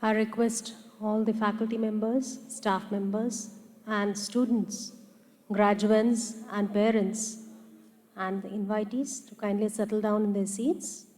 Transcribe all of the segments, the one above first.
I request all the faculty members, staff members, and students, graduates, and parents, and the invitees to kindly settle down in their seats.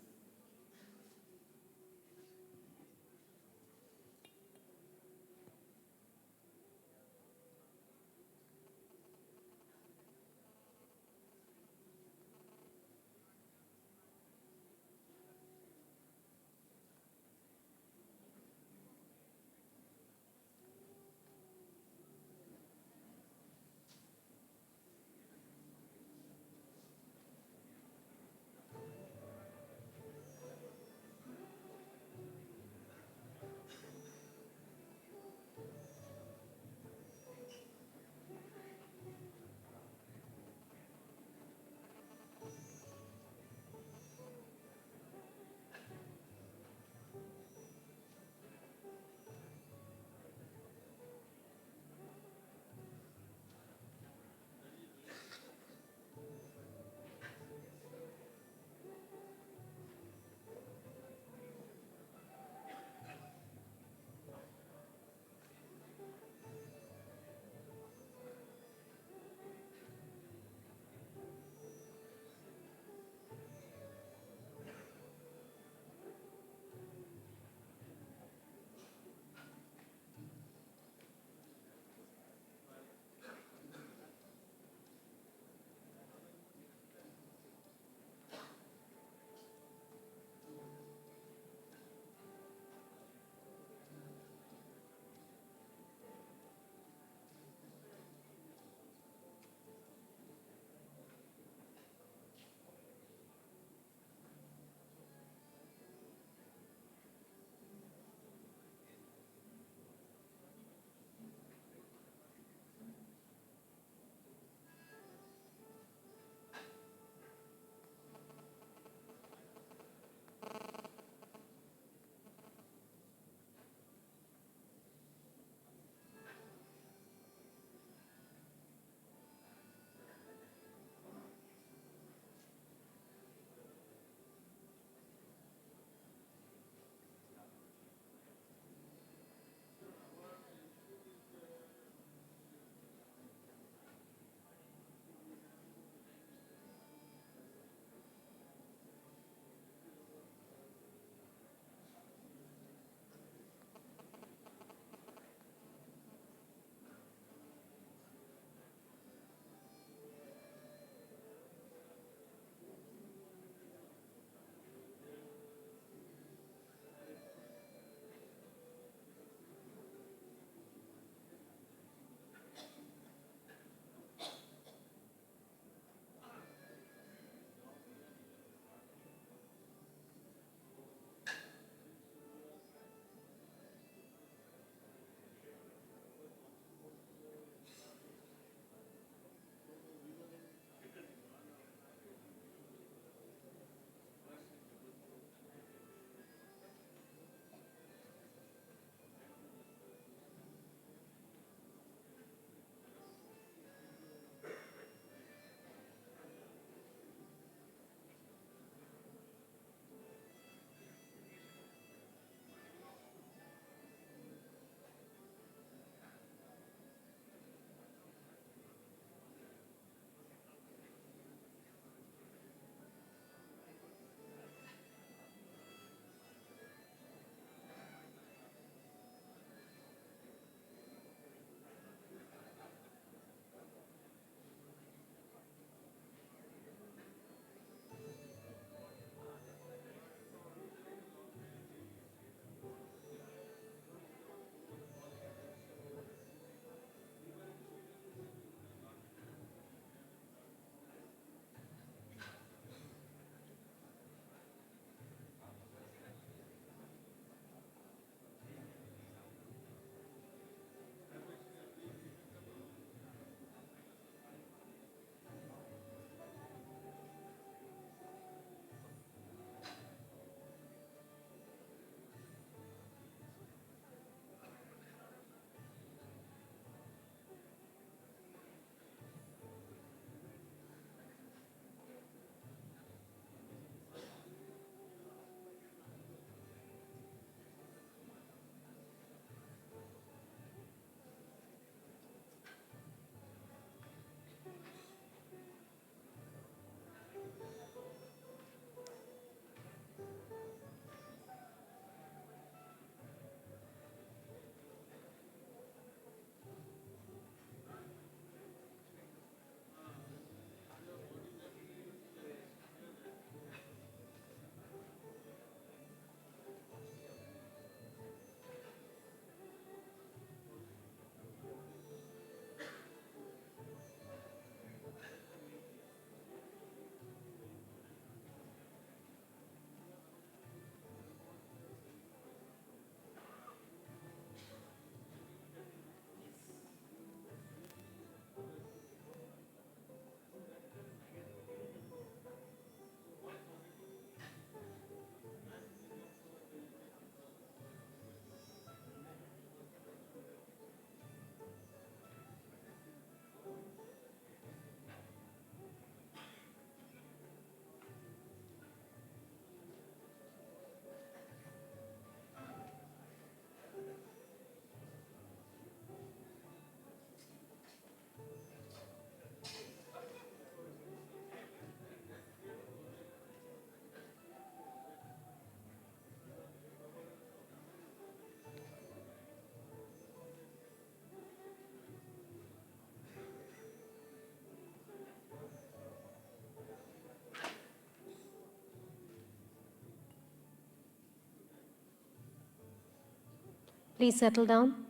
Please settle down.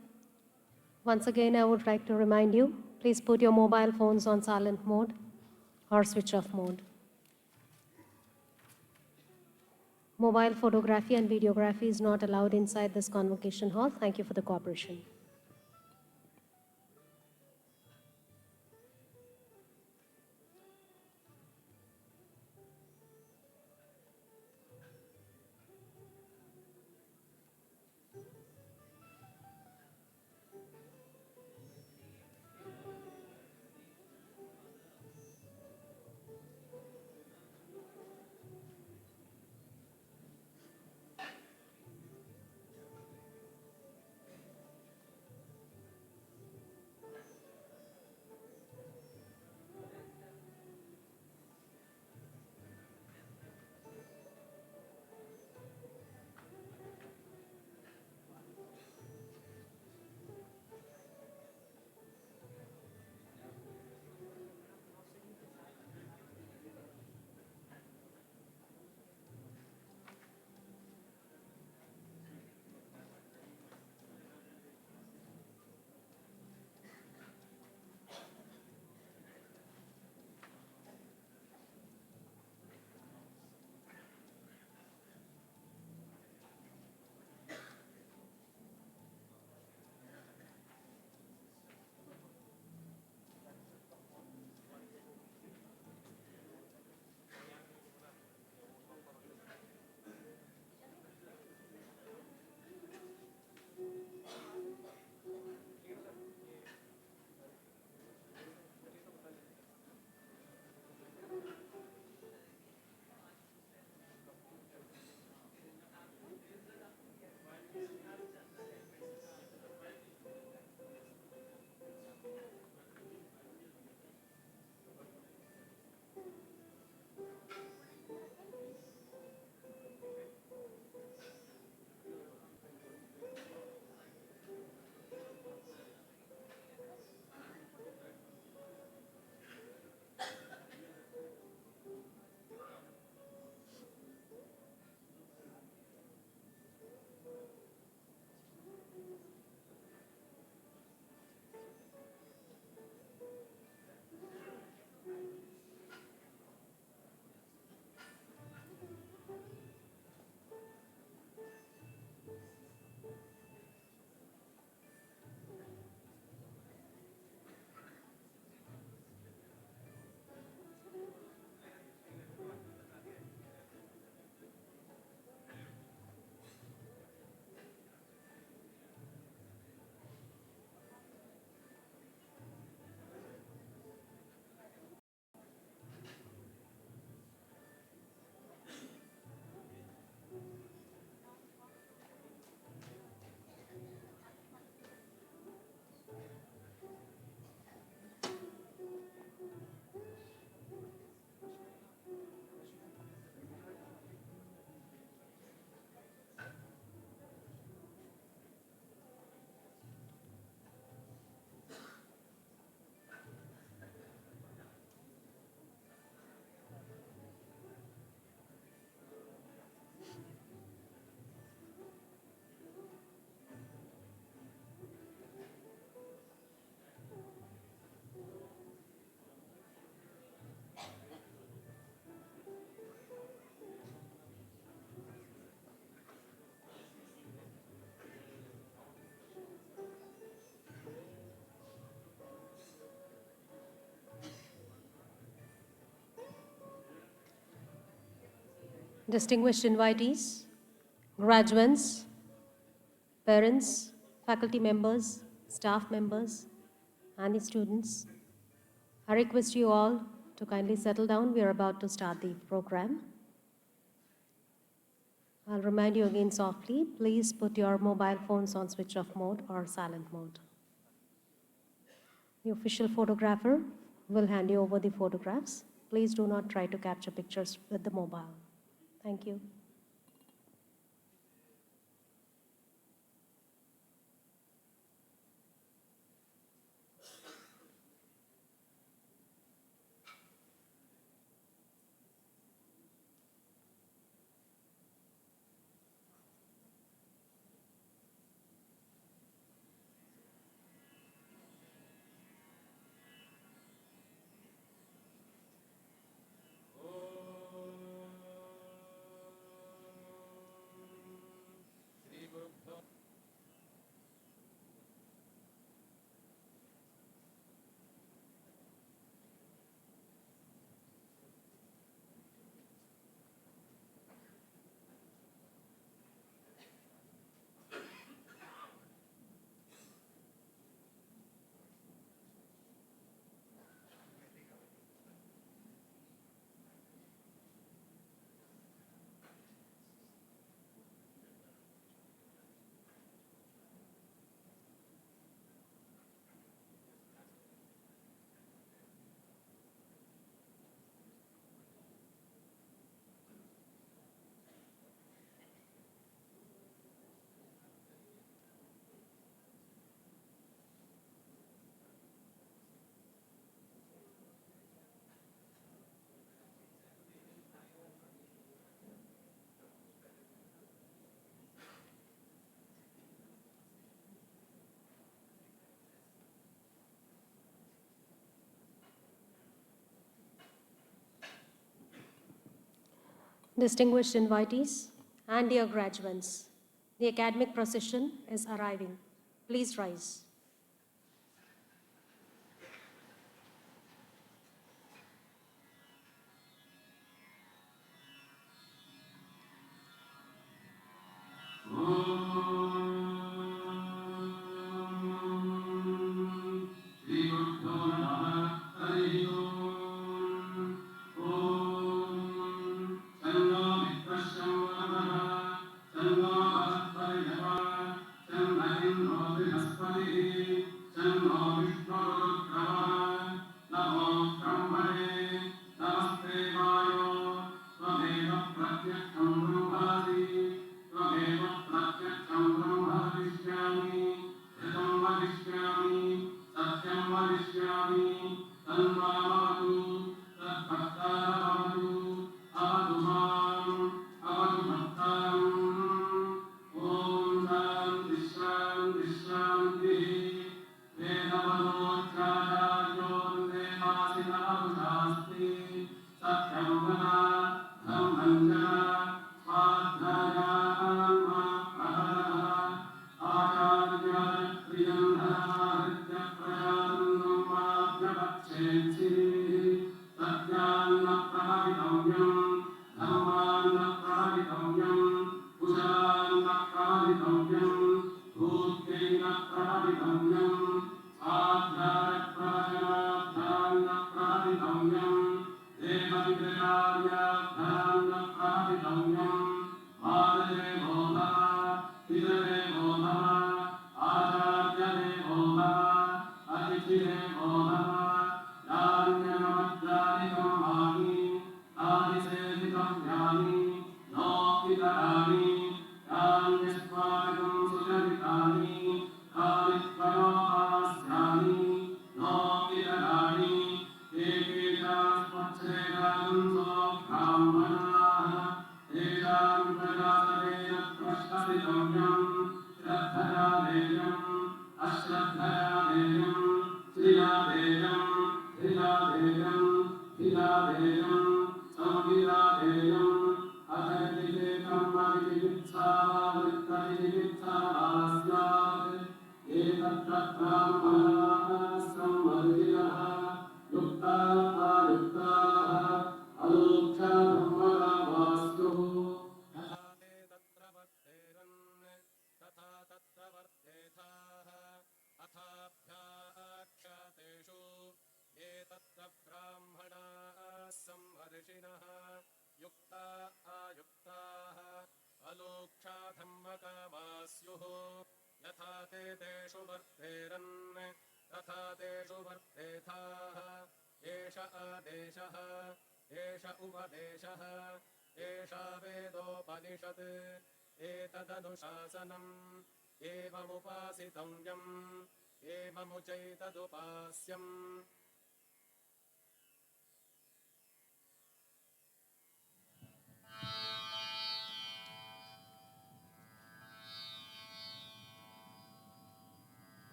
Once again, I would like to remind you, please put your mobile phones on silent mode or switch off mode. Mobile photography and videography is not allowed inside this convocation hall. Thank you for the cooperation. Distinguished invitees, graduates, parents, faculty members, staff members, and the students, I request you all to kindly settle down. We are about to start the program. I'll remind you again softly, please put your mobile phones on switch off mode or silent mode. The official photographer will hand you over the photographs. Please do not try to capture pictures with the mobile. Thank you. Distinguished invitees and dear graduates, the academic procession is arriving. Please rise.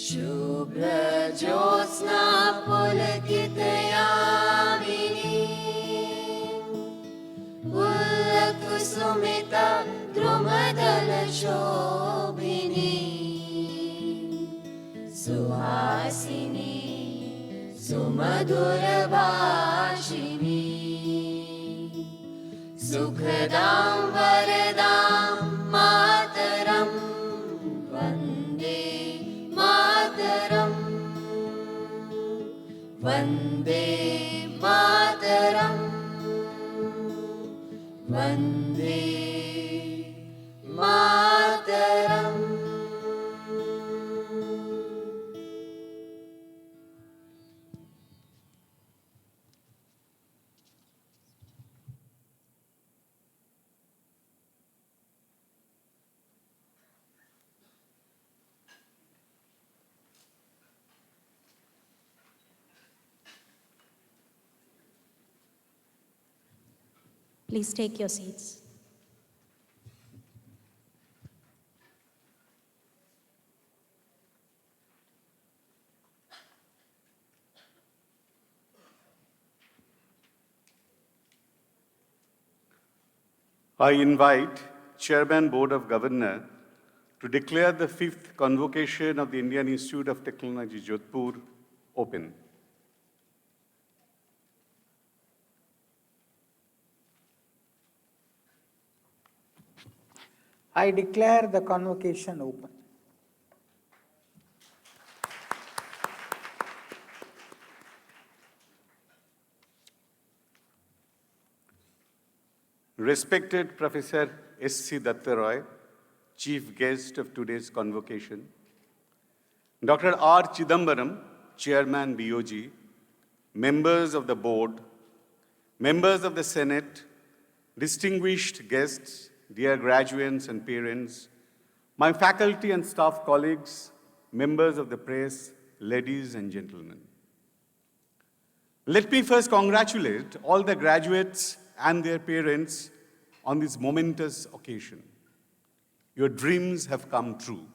शुभ्रज्योत्स्ना पुलकितयामिनी पुल्लकुसुमिता द्रुमदलशोभिनी Suhasini सुमधुरभाषिणी सुखदां वरदां मातरं वन्दे मातरं वन्दे मातरं Vande Mataram Please take your seats. I invite Chairman Board of Governors to declare the 5th Convocation of the Indian Institute of Technology, Jodhpur, open. I declare the convocation open. Respected Professor S.C. Dattaroy, Chief Guest of today's convocation, Dr. R. Chidambaram, Chairman BOG, members of the board, members of the Senate, distinguished guests, dear graduates and parents, my faculty and staff colleagues, members of the press, ladies and gentlemen. Let me first congratulate all the graduates and their parents on this momentous occasion. Your dreams have come true.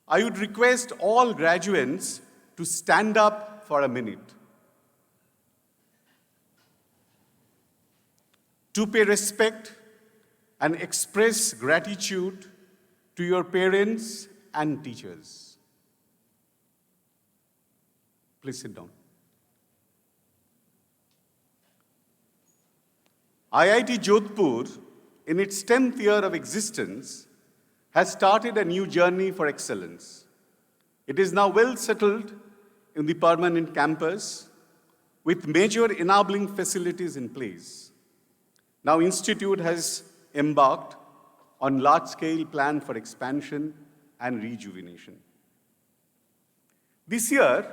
I would request all graduates to stand up for a minute to pay respect and express gratitude to your parents and teachers. Please sit down. IIT Jodhpur, in its 10th year of existence, has started a new journey for excellence. It is now well settled in the permanent campus with major enabling facilities in place. Now, Institute has embarked on large-scale plan for expansion and rejuvenation. This year,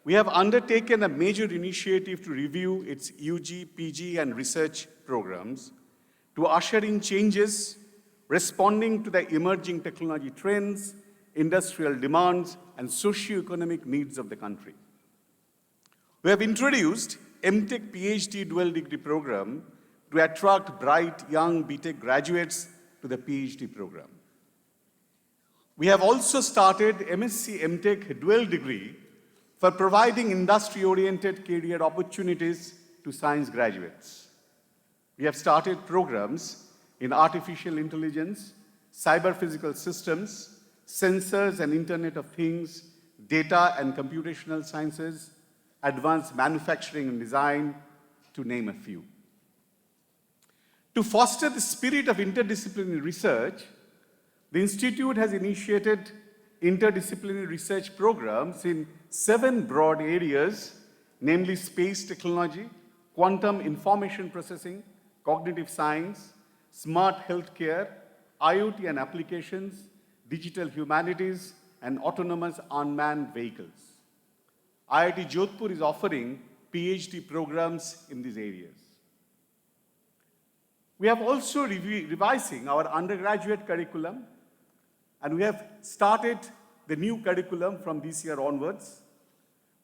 we have undertaken a major initiative to review its UG, PG, and research programs to usher in changes responding to the emerging technology trends, industrial demands, and socio-economic needs of the country. We have introduced MTech PhD dual degree program to attract bright young BTech graduates to the PhD program. We have also started MSc MTech dual degree for providing industry-oriented career opportunities to science graduates. We have started programs in artificial intelligence, cyber-physical systems, sensors and Internet of Things, data and computational sciences, advanced manufacturing and design, to name a few. To foster the spirit of interdisciplinary research, the Institute has initiated interdisciplinary research programs in 7 broad areas, namely space technology, quantum information processing, cognitive science, smart healthcare, IoT and applications, digital humanities, and autonomous unmanned vehicles. IIT Jodhpur is offering PhD programs in these areas. We have also revising our undergraduate curriculum, and we have started the new curriculum from this year onwards.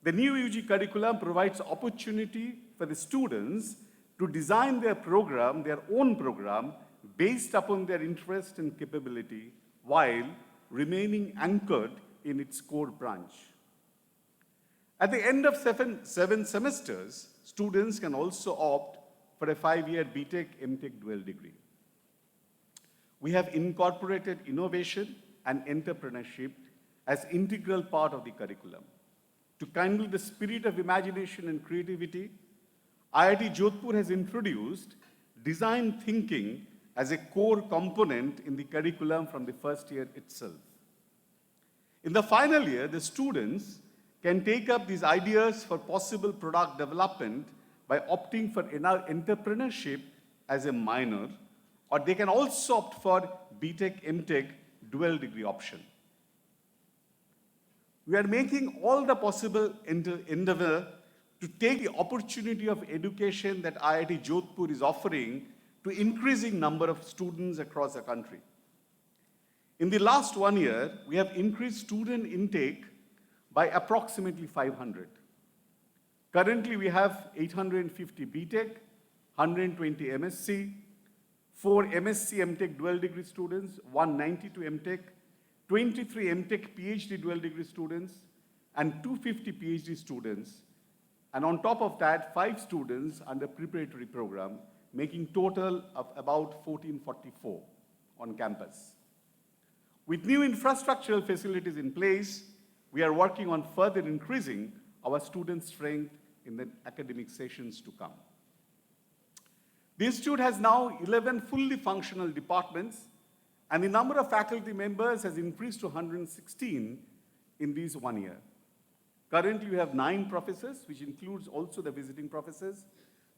The new UG curriculum provides opportunity for the students to design their program, their own program, based upon their interest and capability, while remaining anchored in its core branch. At the end of seven semesters, students can also opt for a 5-year BTech MTech dual degree. We have incorporated innovation and entrepreneurship as integral part of the curriculum. To kindle the spirit of imagination and creativity, IIT Jodhpur has introduced design thinking as a core component in the curriculum from the first year itself. In the final year, the students can take up these ideas for possible product development by opting for entrepreneurship as a minor, or they can also opt for BTech MTech dual degree option. We are making all the possible endeavor to take the opportunity of education that IIT Jodhpur is offering to increasing number of students across the country. In the last 1 year, we have increased student intake by approximately 500. Currently, we have 850 BTech, 120 MSc, 4 MSc MTech dual degree students, 192 MTech, 23 MTech PhD dual degree students, and 250 PhD students. And on top of that, 5 students under preparatory program, making total of about 1444 on campus. With new infrastructural facilities in place, we are working on further increasing our student strength in the academic sessions to come. The institute has now 11 fully functional departments, and the number of faculty members has increased to 116 in these 1 year. Currently, we have 9 professors, which includes also the visiting professors,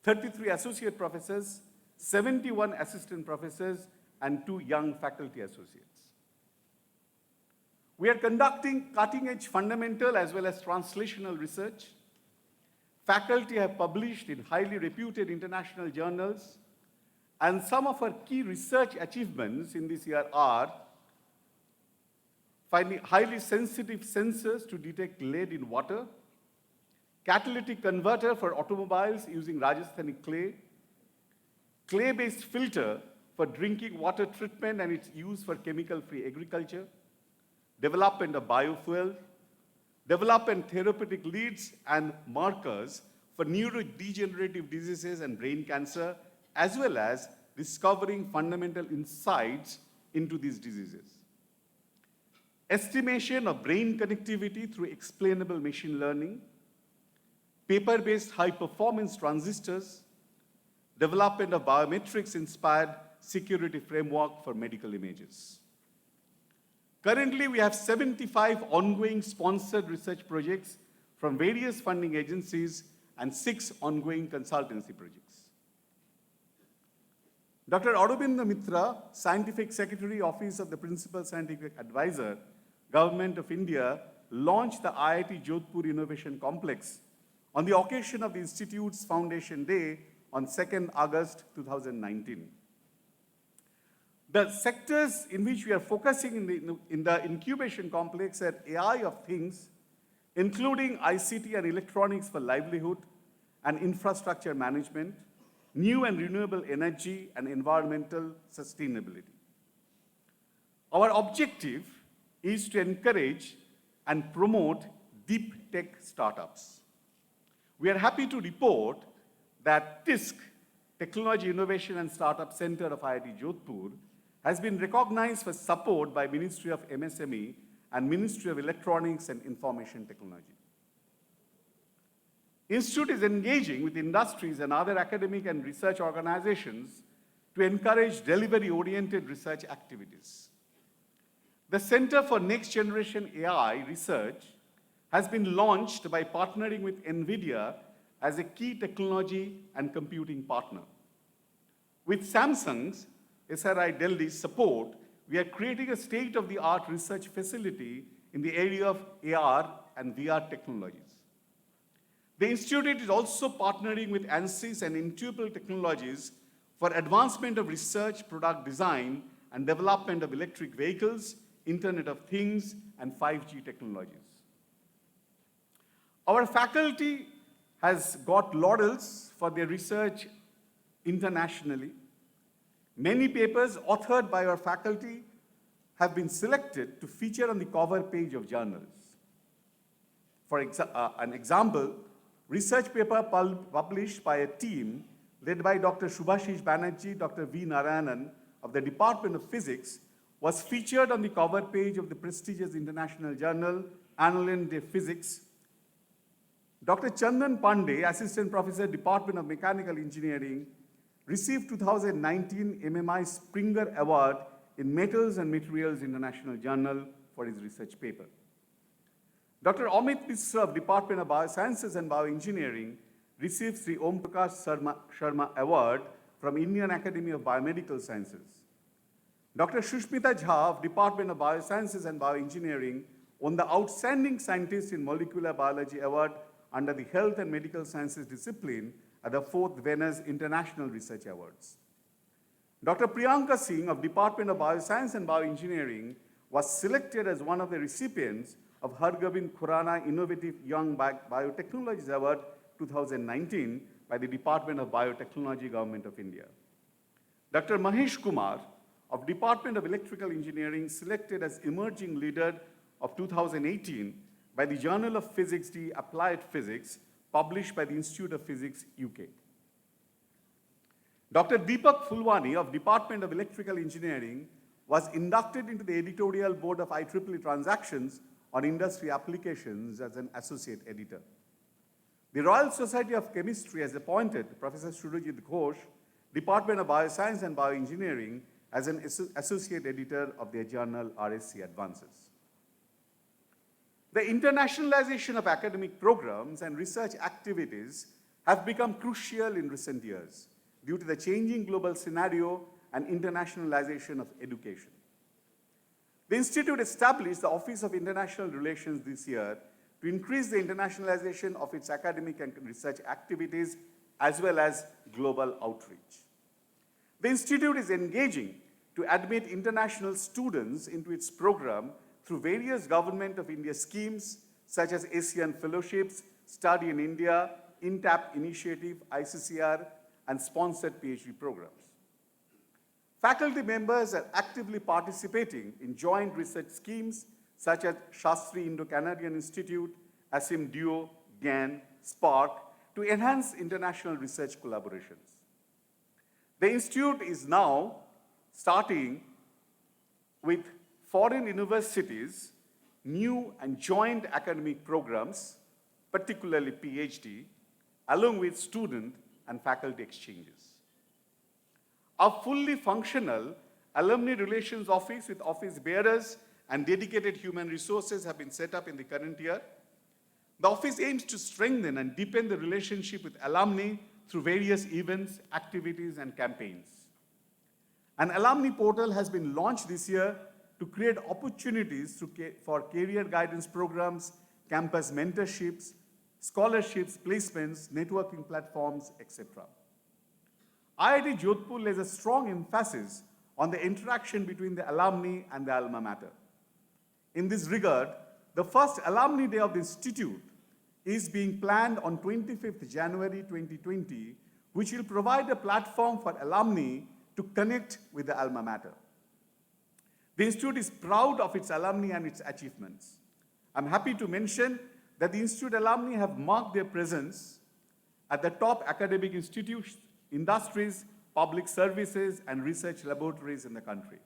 33 associate professors, 71 assistant professors, and 2 young faculty associates. We are conducting cutting-edge fundamental as well as translational research. Faculty have published in highly reputed international journals, and some of our key research achievements in this year are finding highly sensitive sensors to detect lead in water, catalytic converter for automobiles using Rajasthani clay, clay-based filter for drinking water treatment and its use for chemical-free agriculture, development of biofuel, development therapeutic leads and markers for neurodegenerative diseases and brain cancer, as well as discovering fundamental insights into these diseases. Estimation of brain connectivity through explainable machine learning, paper-based high-performance transistors, development of biometrics-inspired security framework for medical images. Currently, we have 75 ongoing sponsored research projects from various funding agencies and 6 ongoing consultancy projects. Dr. Aurobindo Mitra, Scientific Secretary, Office of the Principal Scientific Advisor, Government of India, launched the IIT Jodhpur Innovation Complex on the occasion of the Institute's Foundation Day on 2nd August 2019. The sectors in which we are focusing in the incubation complex are AI of things, including ICT and electronics for livelihood and infrastructure management, new and renewable energy, and environmental sustainability. Our objective is to encourage and promote deep tech startups. We are happy to report that TISC, Technology Innovation and Startup Center of IIT Jodhpur, has been recognized for support by Ministry of MSME and Ministry of Electronics and Information Technology. Institute is engaging with industries and other academic and research organizations to encourage delivery-oriented research activities. The Center for Next Generation AI Research has been launched by partnering with NVIDIA as a key technology and computing partner. With Samsung's SRI Delhi's support, we are creating a state-of-the-art research facility in the area of AR and VR technologies. The Institute is also partnering with ANSYS and Intuple Technologies for advancement of research, product design, and development of electric vehicles, Internet of Things, and 5G technologies. Our faculty has got laurels for their research internationally. Many papers authored by our faculty have been selected to feature on the cover page of journals. For an example, research paper published by a team led by Dr. Subhashish Banerjee, Dr. V. Narayanan of the Department of Physics was featured on the cover page of the prestigious international journal Annalen de Physics. Dr. Chandan Pandey, Assistant Professor, Department of Mechanical Engineering, received 2019 MMI Springer Award in Metals and Materials International Journal for his research paper. Dr. Amit Misra of Department of Biosciences and Bioengineering received Sri Om Prakash Sharma Award from Indian Academy of Biomedical Sciences. Dr. Shushmita Jha of Department of Biosciences and Bioengineering won the Outstanding Scientist in Molecular Biology Award under the Health and Medical Sciences discipline at the 4th Venice International Research Awards. Dr. Priyanka Singh of Department of Bioscience and Bioengineering was selected as one of the recipients of Hargobind Khurana Innovative Young Biotechnologies Award 2019 by the Department of Biotechnology, Government of India. Dr. Mahesh Kumar of Department of Electrical Engineering selected as Emerging Leader of 2018 by the Journal of Physics D Applied Physics, published by the Institute of Physics, UK. Dr. Deepak Fulwani of Department of Electrical Engineering was inducted into the editorial board of IEEE Transactions on Industry Applications as an associate editor. The Royal Society of Chemistry has appointed Professor Surajit Ghosh, Department of Bioscience and Bioengineering, as an associate editor of their journal RSC Advances. The internationalization of academic programs and research activities have become crucial in recent years due to the changing global scenario and internationalization of education. The Institute established the Office of International Relations this year to increase the internationalization of its academic and research activities as well as global outreach. The Institute is engaging to admit international students into its program through various Government of India schemes such as ASEAN Fellowships, Study in India, INTAP Initiative, ICCR, and sponsored PhD programs. Faculty members are actively participating in joint research schemes such as Shastri Indo-Canadian Institute, ASIM Duo, GAN, SPARK, to enhance international research collaborations. The Institute is now starting with foreign universities, new and joint academic programs, particularly PhD, along with student and faculty exchanges. A fully functional alumni relations office with office bearers and dedicated human resources have been set up in the current year. The office aims to strengthen and deepen the relationship with alumni through various events, activities, and campaigns. An alumni portal has been launched this year to create opportunities for career guidance programs, campus mentorships, scholarships, placements, networking platforms, etc. IIT Jodhpur lays a strong emphasis on the interaction between the alumni and the alma mater. In this regard, the first Alumni Day of the Institute is being planned on 25th January 2020, which will provide a platform for alumni to connect with the alma mater. The Institute is proud of its alumni and its achievements. I'm happy to mention that the Institute alumni have marked their presence at the top academic institutions, industries, public services, and research laboratories in the country.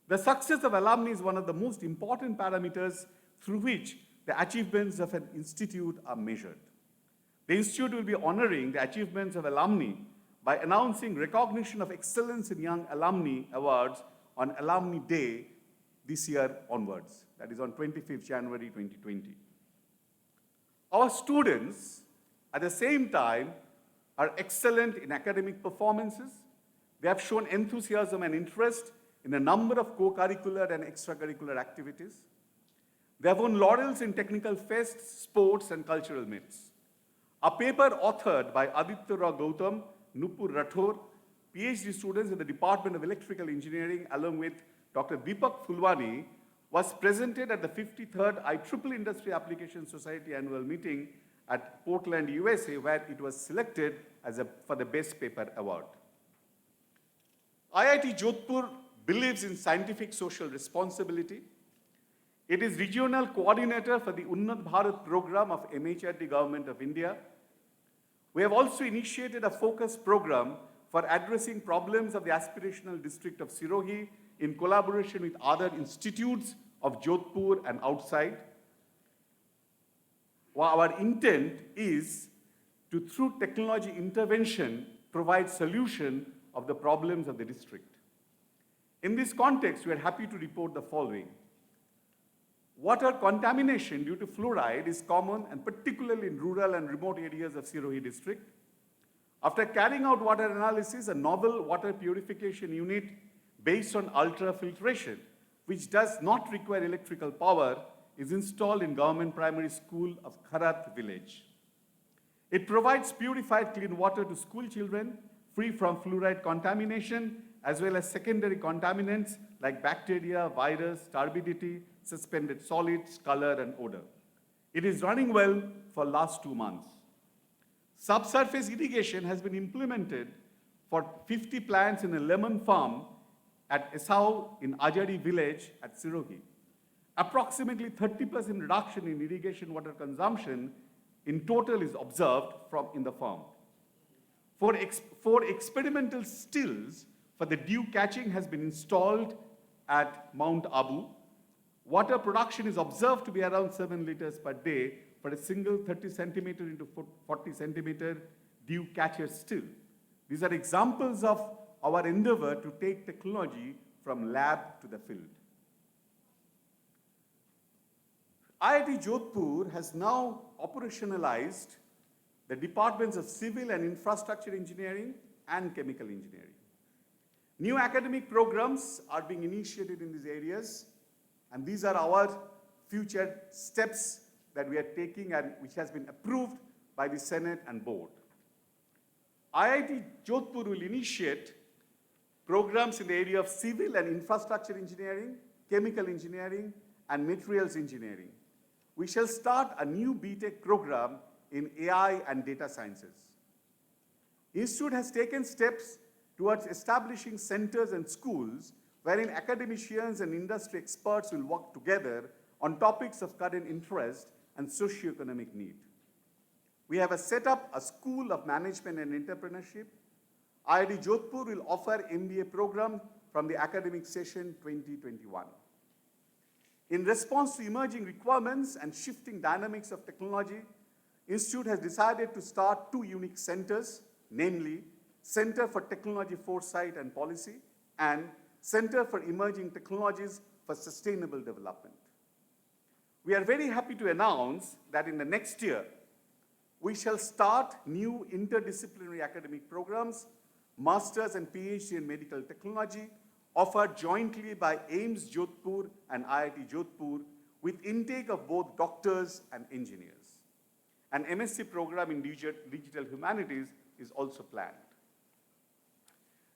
The success of alumni is one of the most important parameters through which the achievements of an institute are measured. The Institute will be honoring the achievements of alumni by announcing recognition of excellence in young alumni awards on Alumni Day this year onwards, that is on 25th January 2020. Our students, at the same time, are excellent in academic performances. They have shown enthusiasm and interest in a number of co-curricular and extracurricular activities. They have won laurels in technical fests, sports, and cultural meets. A paper authored by Aditya Rao Gautam, Nupur Rathore, PhD students in the Department of Electrical Engineering, along with Dr. Deepak Fulwani, was presented at the 53rd IEEE Industry Application Society annual meeting at Portland, USA, where it was selected for the Best Paper Award. IIT Jodhpur believes in scientific social responsibility. It is regional coordinator for the Unnat Bharat program of MHRD Government of India. We have also initiated a focused program for addressing problems of the aspirational district of Sirohi in collaboration with other institutes of Jodhpur and outside. Our intent is to, through technology intervention, provide solution of the problems of the district. In this context, we are happy to report the following. Water contamination due to fluoride is common, and particularly in rural and remote areas of Sirohi district. After carrying out water analysis, a novel water purification unit based on ultrafiltration, which does not require electrical power, is installed in Government Primary School of Kharat village. It provides purified clean water to school children, free from fluoride contamination, as well as secondary contaminants like bacteria, virus, turbidity, suspended solids, color, and odor. It is running well for last 2 months. Subsurface irrigation has been implemented for 50 plants in a lemon farm at Esau in Ajari village at Sirohi. Approximately 30% reduction in irrigation water consumption in total is observed in the farm. For experimental stills for the dew catching has been installed at Mount Abu. Water production is observed to be around 7 liters per day for a single 30 centimeter into 40 centimeter dew catcher still. These are examples of our endeavor to take technology from lab to the field. IIT Jodhpur has now operationalized the departments of Civil and Infrastructure Engineering and Chemical Engineering. New academic programs are being initiated in these areas, and these are our future steps that we are taking and which has been approved by the Senate and board. IIT Jodhpur will initiate programs in the area of Civil and Infrastructure Engineering, Chemical Engineering, and Materials Engineering. We shall start a new BTech program in AI and data sciences. Institute has taken steps towards establishing centers and schools wherein academicians and industry experts will work together on topics of current interest and socio-economic need. We have set up a School of Management and Entrepreneurship. IIT Jodhpur will offer MBA program from the academic session 2021. In response to emerging requirements and shifting dynamics of technology, Institute has decided to start 2 unique centers, namely Center for Technology Foresight and Policy and Center for Emerging Technologies for Sustainable Development. We are very happy to announce that in the next year, we shall start new interdisciplinary academic programs, Masters and PhD in Medical Technology, offered jointly by AIIMS Jodhpur and IIT Jodhpur, with intake of both doctors and engineers. An MSc program in digital humanities is also planned.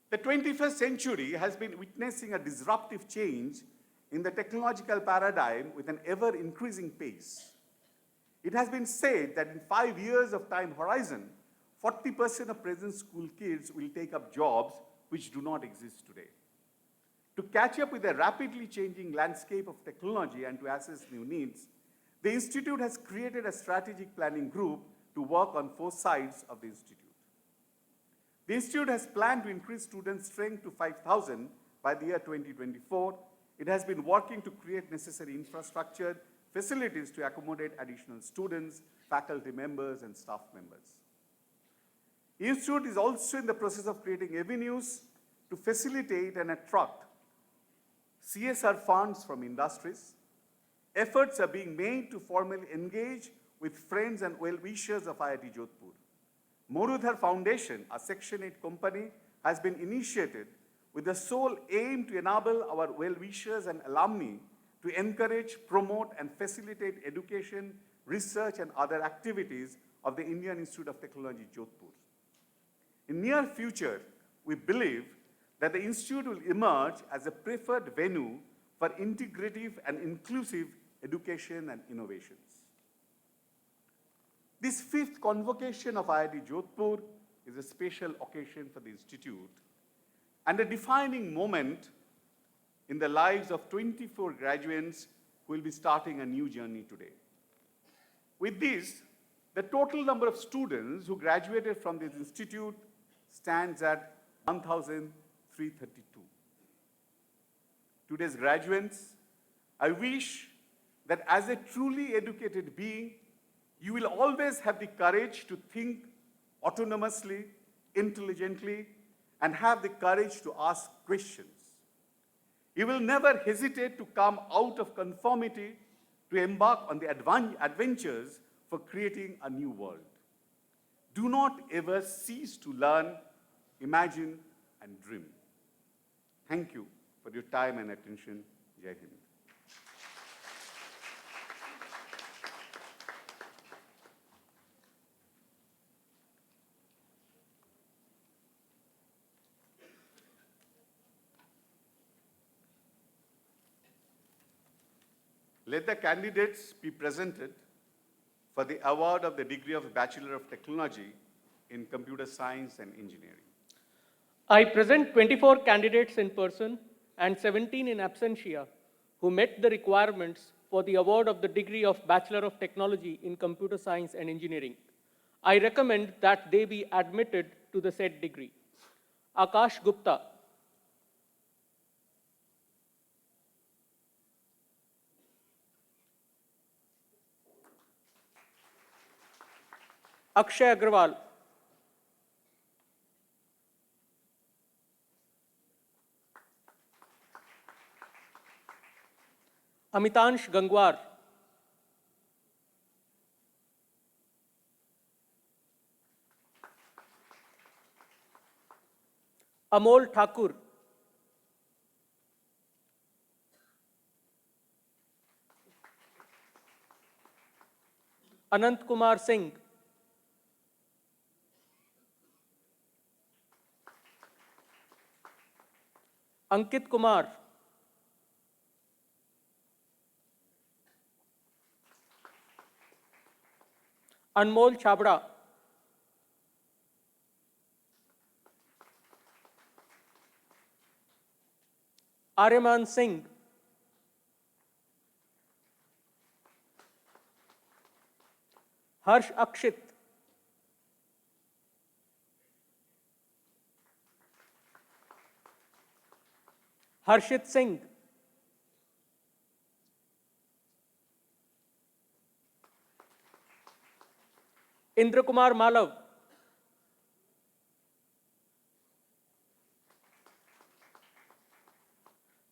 The 21st century has been witnessing a disruptive change in the technological paradigm with an ever-increasing pace. It has been said that in 5 years of time horizon, 40% of present school kids will take up jobs which do not exist today. To catch up with the rapidly changing landscape of technology and to assess new needs, the Institute has created a strategic planning group to work on 4 sides of the Institute. The Institute has planned to increase student strength to 5,000 by the year 2024. It has been working to create necessary infrastructure, facilities to accommodate additional students, faculty members, and staff members. The Institute is also in the process of creating avenues to facilitate and attract CSR funds from industries. Efforts are being made to formally engage with friends and well-wishers of IIT Jodhpur. Morudhar Foundation, a Section 8 company, has been initiated with the sole aim to enable our well-wishers and alumni to encourage, promote, and facilitate education, research, and other activities of the Indian Institute of Technology, Jodhpur. In near future, we believe that the Institute will emerge as a preferred venue for integrative and inclusive education and innovations. This 5th convocation of IIT Jodhpur is a special occasion for the Institute and a defining moment in the lives of 24 graduates who will be starting a new journey today. With this, the total number of students who graduated from this institute stands at 1,332. Today's graduates, I wish that as a truly educated being, you will always have the courage to think autonomously, intelligently, and have the courage to ask questions. You will never hesitate to come out of conformity to embark on the adventures for creating a new world. Do not ever cease to learn, imagine, and dream. Thank you for your time and attention. Jai Hind. Let the candidates be presented for the award of the degree of Bachelor of Technology in Computer Science and Engineering. I present 24 candidates in person and 17 in absentia who met the requirements for the award of the degree of Bachelor of Technology in Computer Science and Engineering. I recommend that they be admitted to the said degree. Akash Gupta, Akshay Agrawal, Amitansh Gangwar, Amol Thakur, Anant Kumar Singh, Ankit Kumar, Anmol Chabra, Aryaman Singh, Harsh Akshit, Harshit Singh, Indra Kumar Malav,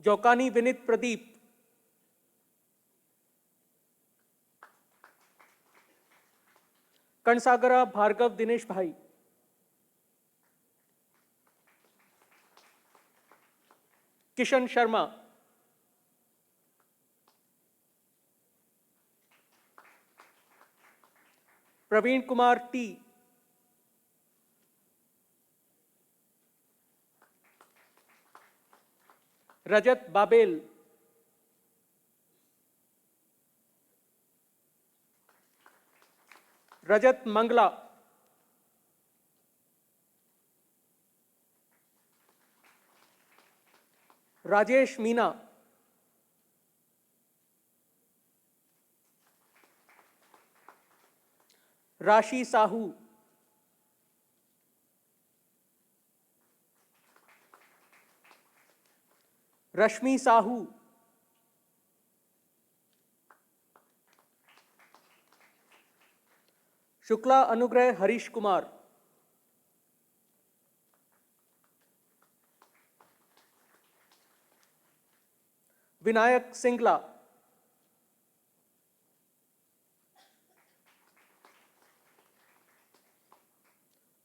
Jokani Vinit Pradeep, Kansagara Bhargav Dinesh Bhai, Kishan Sharma, Praveen Kumar T, Rajat Babel, Rajat Mangla, Rajesh Meena, Rashi Sahu, Rashmi Sahu, Shukla Anugrah Harish Kumar, Vinayak Singla,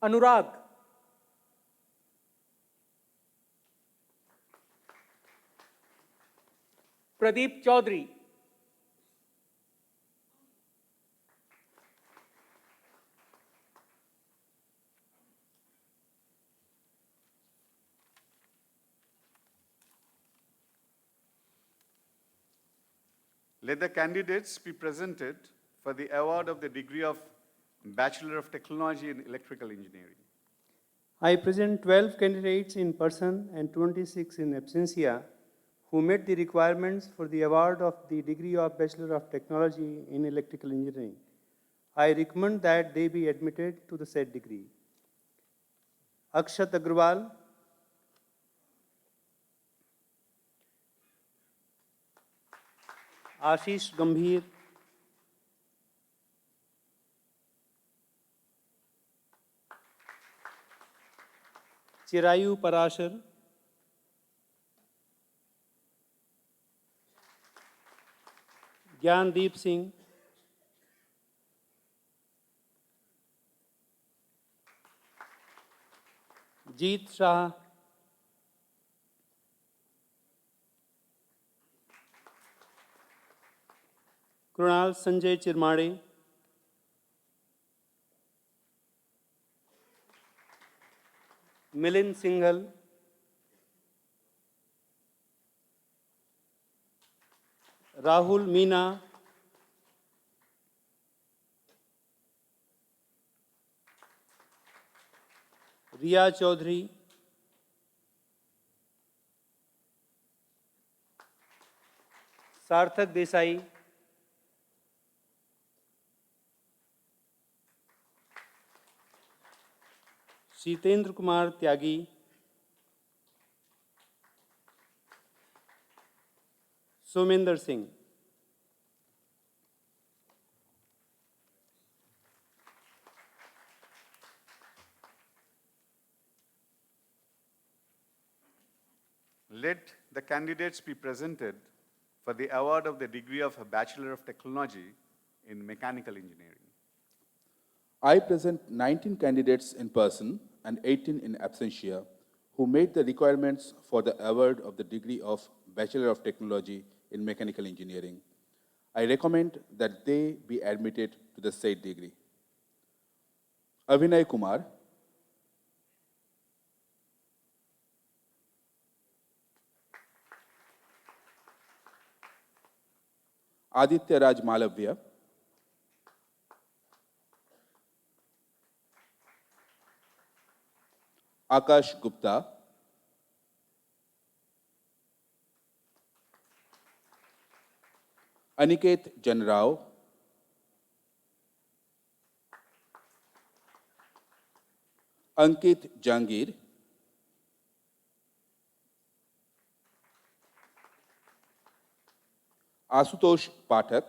Anurag, Pradeep Chaudhary, Let the candidates be presented for the award of the degree of Bachelor of Technology in Electrical Engineering. I present 12 candidates in person and 26 in absentia who met the requirements for the award of the degree of Bachelor of Technology in Electrical Engineering. I recommend that they be admitted to the said degree. Akshat Agrawal, Ashish Gambhir, Chirayu Parashar, Gyandeep Singh, Jeet Shah, Krunal Sanjay Chirmade, Milind Singhal, Rahul Meena, Riya Chaudhary, Sarthak Desai, Shitendra Kumar Tyagi, Sominder Singh. Let the candidates be presented for the award of the degree of a Bachelor of Technology in Mechanical Engineering. I present 19 candidates in person and 18 in absentia who made the requirements for the award of the degree of Bachelor of Technology in Mechanical Engineering. I recommend that they be admitted to the said degree. Avinay Kumar, Aditya Raj Malavya, Akash Gupta, Aniket Janrao, Ankit Jangir, Asutosh Pathak,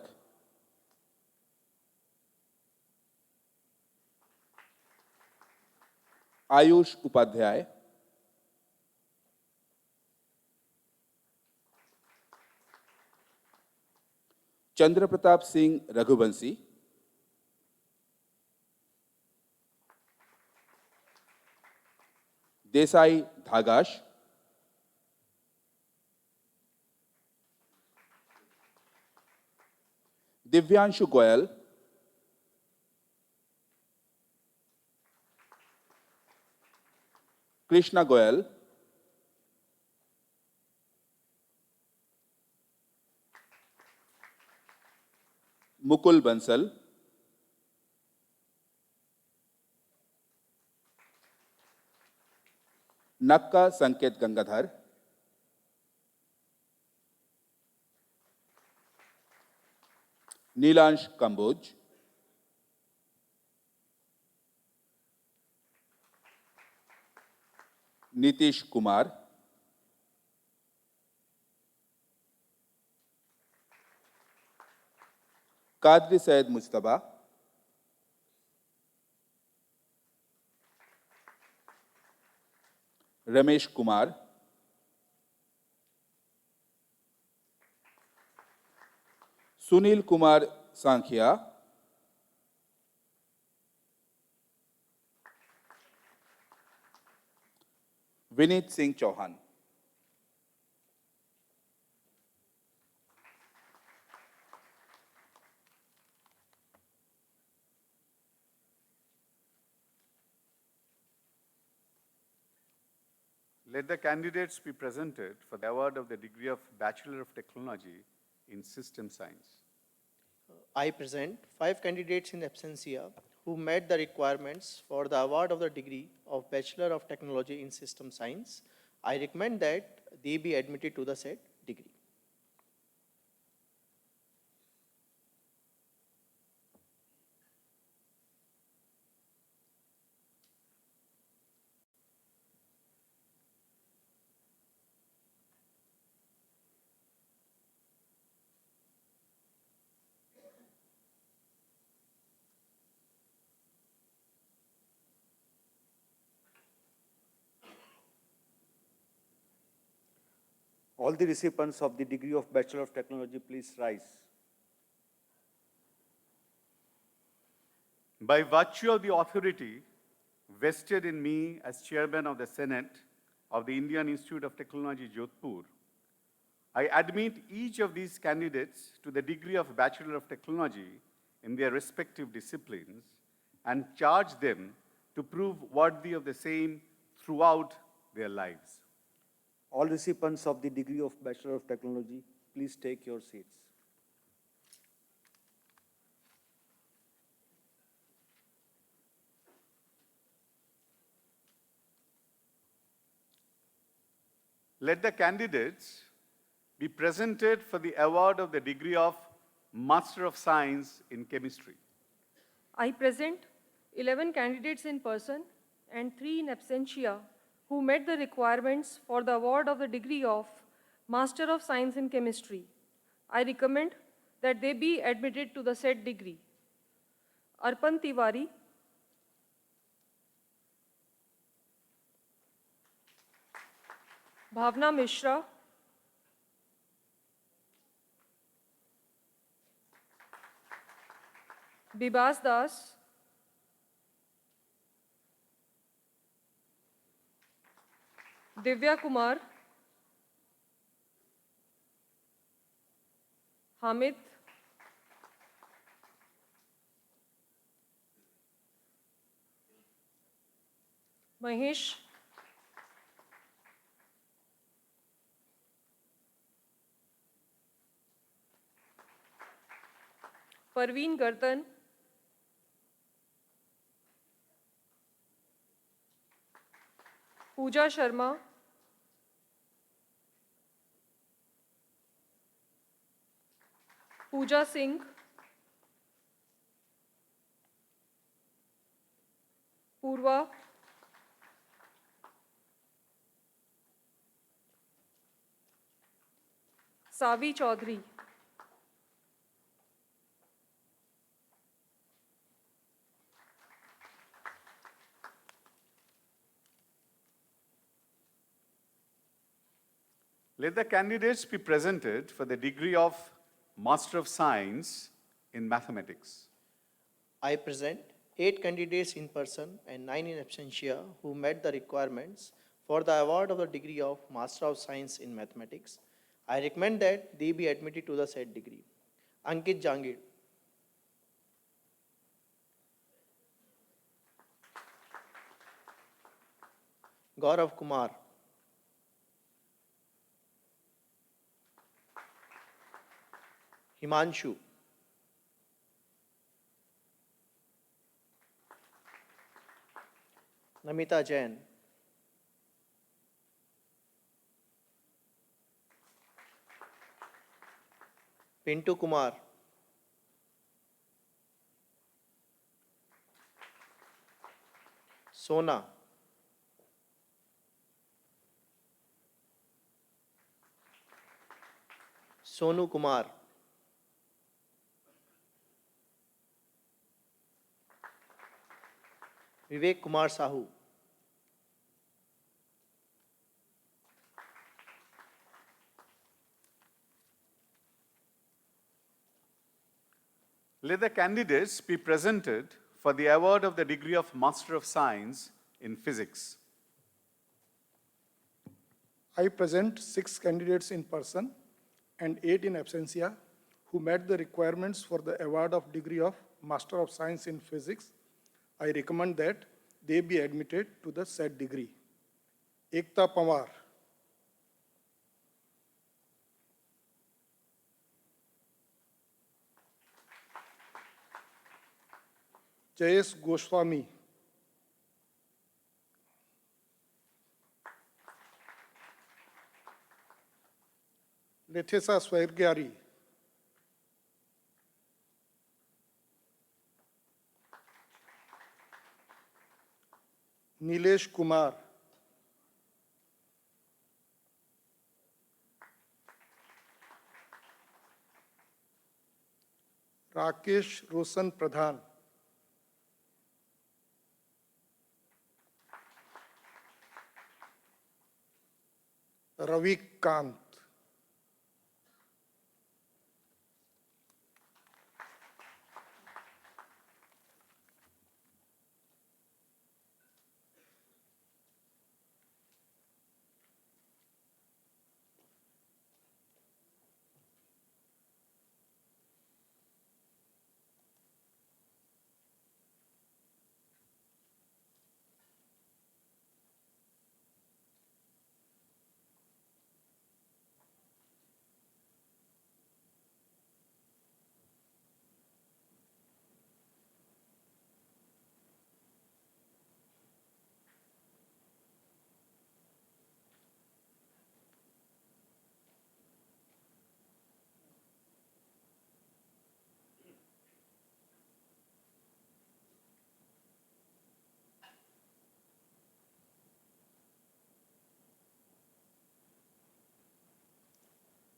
Ayush Upadhyay, Chandra Pratap Singh Raghuvanshi, Desai Dhagash, Divyanshu Goyal, Krishna Goyal, Mukul Bansal, Nakka Sanket Gangadhar, Nilansh Kamboj, Nitish Kumar, Kadri Syed Mujtaba, Ramesh Kumar, Sunil Kumar Sankhya, Vinit Singh Chauhan. Let the candidates be presented for the award of the degree of Bachelor of Technology in System Science. I present 5 candidates in absentia who met the requirements for the award of the degree of Bachelor of Technology in System Science. I recommend that they be admitted to the said degree. All the recipients of the degree of Bachelor of Technology, please rise. By virtue of the authority vested in me as Chairman of the Senate of the Indian Institute of Technology, Jodhpur, I admit each of these candidates to the degree of Bachelor of Technology in their respective disciplines and charge them to prove worthy of the same throughout their lives. All recipients of the degree of Bachelor of Technology, please take your seats. Let the candidates be presented for the award of the degree of Master of Science in Chemistry. I present 11 candidates in person and 3 in absentia who met the requirements for the award of the degree of Master of Science in Chemistry. I recommend that they be admitted to the said degree. Arpan Tiwari, Bhavna Mishra, Bibas Das, Divya Kumar, Hamid, Mahesh, Parveen Gartan, Pooja Sharma, Pooja Singh, Purva, Savi Chaudhary. Let the candidates be presented for the degree of Master of Science in Mathematics. I present 8 candidates in person and 9 in absentia who met the requirements for the award of the degree of Master of Science in Mathematics. I recommend that they be admitted to the said degree. Ankit Jangir, Gaurav Kumar, Himanshu, Namita Jain, Pintu Kumar, Sona, Sonu Kumar, Vivek Kumar Sahu, Let the candidates be presented for the award of the degree of Master of Science in Physics. I present 6 candidates in person and 8 in absentia who met the requirements for the award of degree of Master of Science in Physics. I recommend that they be admitted to the said degree. Ekta Pawar, Jayesh Goswami, Nethesa Swairgyari, Nilesh Kumar, Rakesh Roshan Pradhan, Ravi Kant,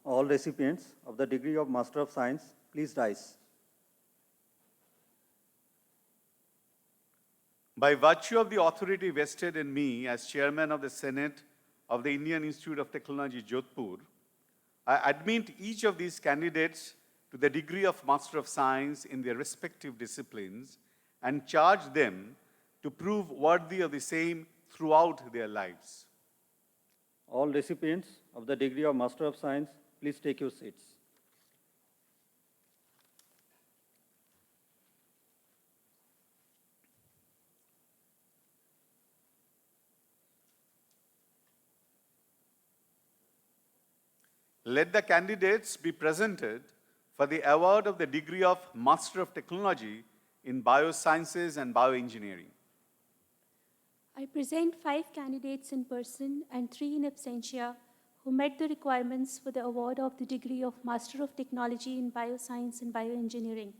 All recipients of the degree of Master of Science, please rise. By virtue of the authority vested in me as Chairman of the Senate of the Indian Institute of Technology, Jodhpur, I admit each of these candidates to the degree of Master of Science in their respective disciplines and charge them to prove worthy of the same throughout their lives. All recipients of the degree of Master of Science, please take your seats. Let the candidates be presented for the award of the degree of Master of Technology in Biosciences and Bioengineering. I present 5 candidates in person and 3 in absentia who met the requirements for the award of the degree of Master of Technology in Bioscience and Bioengineering.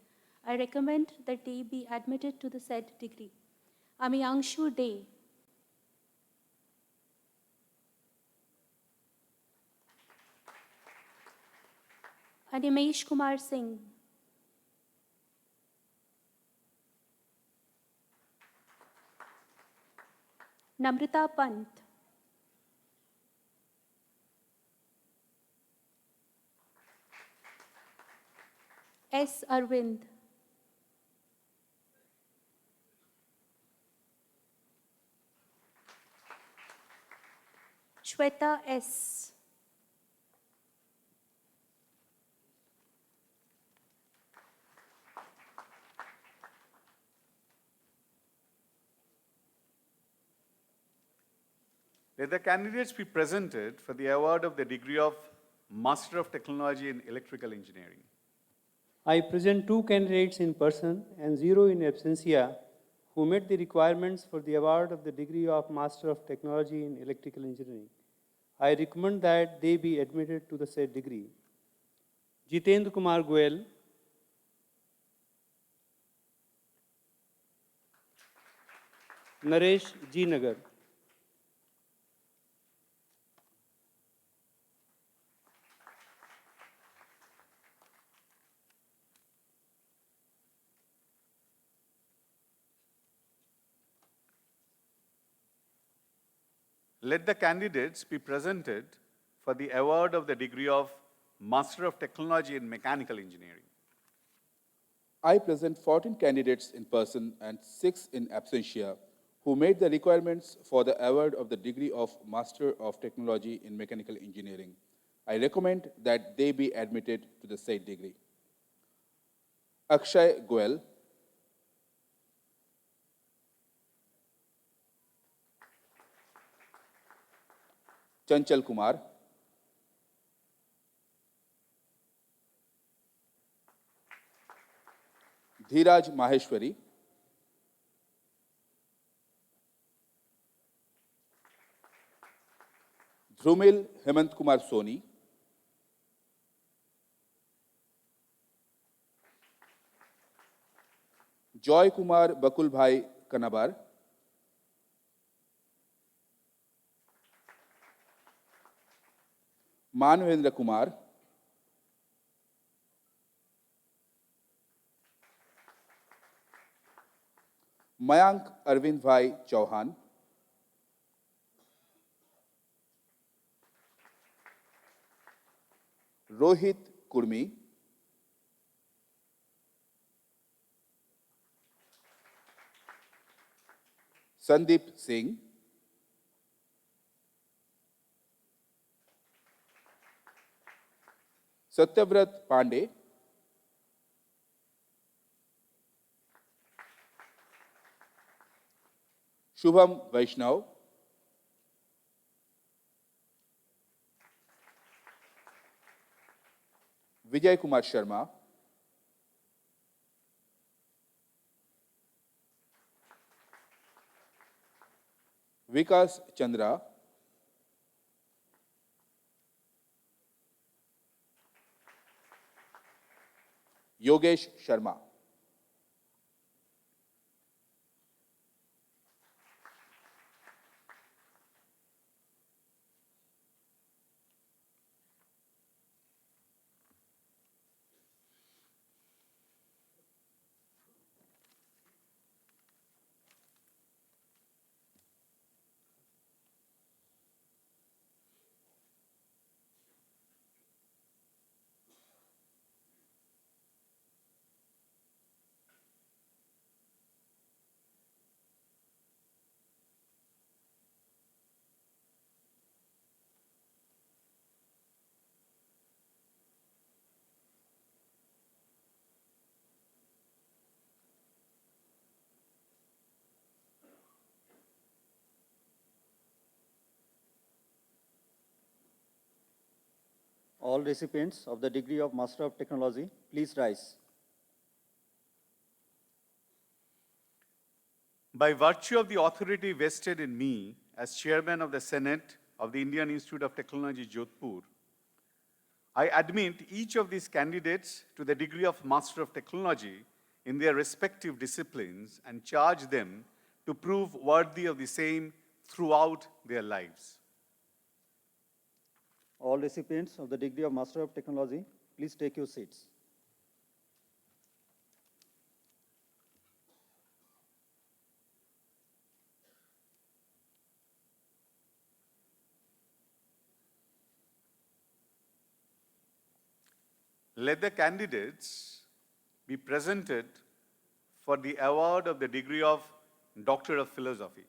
I recommend that they be admitted to the said degree. Amiyangshu Day, Animesh Kumar Singh, Namrata Pant, S. Arvind, Shweta S. Let the candidates be presented for the award of the degree of Master of Technology in Electrical Engineering. I present 2 candidates in person and 0 in absentia who met the requirements for the award of the degree of Master of Technology in Electrical Engineering. I recommend that they be admitted to the said degree. Jitendra Kumar Goel, Naresh G. Nagar. Let the candidates be presented for the award of the degree of Master of Technology in Mechanical Engineering. I present 14 candidates in person and 6 in absentia who made the requirements for the award of the degree of Master of Technology in Mechanical Engineering. I recommend that they be admitted to the said degree. Akshay Goel, Chanchal Kumar, Dhiraj Maheshwari, Dhrumil Hemant Kumar Soni, Joy Kumar Bakulbhai Kanabar, Manvendra Kumar, Mayank Arvind Bhai Chauhan, Rohit Kurmi, Sandeep Singh, Satyavrat Pandey, Shubham Vaishnav, Vijay Kumar Sharma, Vikas Chandra, Yogesh Sharma. All recipients of the degree of Master of Technology, please rise. By virtue of the authority vested in me as chairman of the Senate of the Indian Institute of Technology, Jodhpur, I admit each of these candidates to the degree of Master of Technology in their respective disciplines and charge them to prove worthy of the same throughout their lives. All recipients of the degree of Master of Technology, please take your seats. Let the candidates be presented for the award of the degree of Doctor of Philosophy.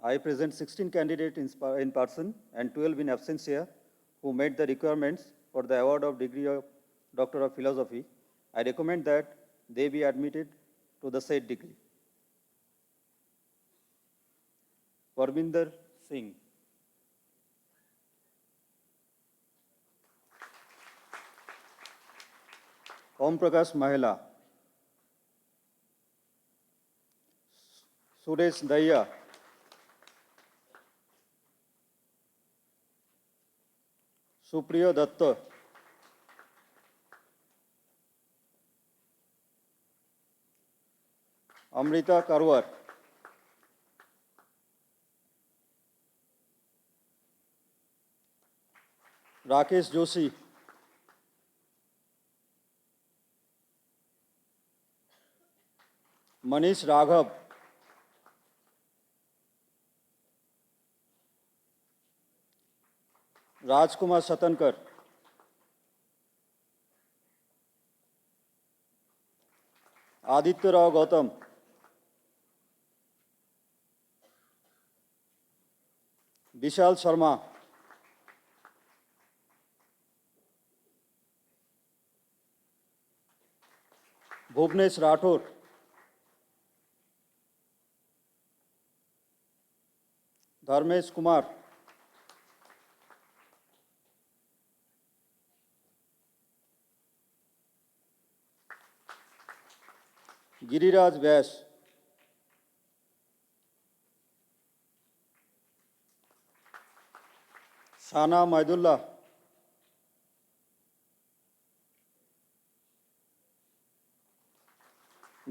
I present 16 candidates in person and 12 in absentia who met the requirements for the award of degree of Doctor of Philosophy. I recommend that they be admitted to the said degree. Parminder Singh. Om Prakash Mahela. Suresh Daya. Supriya Datta. Amrita Karwar. Rakesh Joshi. Manish Raghav. Rajkumar Satankar. Aditya Rao Gautam. Vishal Sharma. Bhuvnesh Rathore. Dharmesh Kumar. Giriraj Vyas. Sana Maidullah.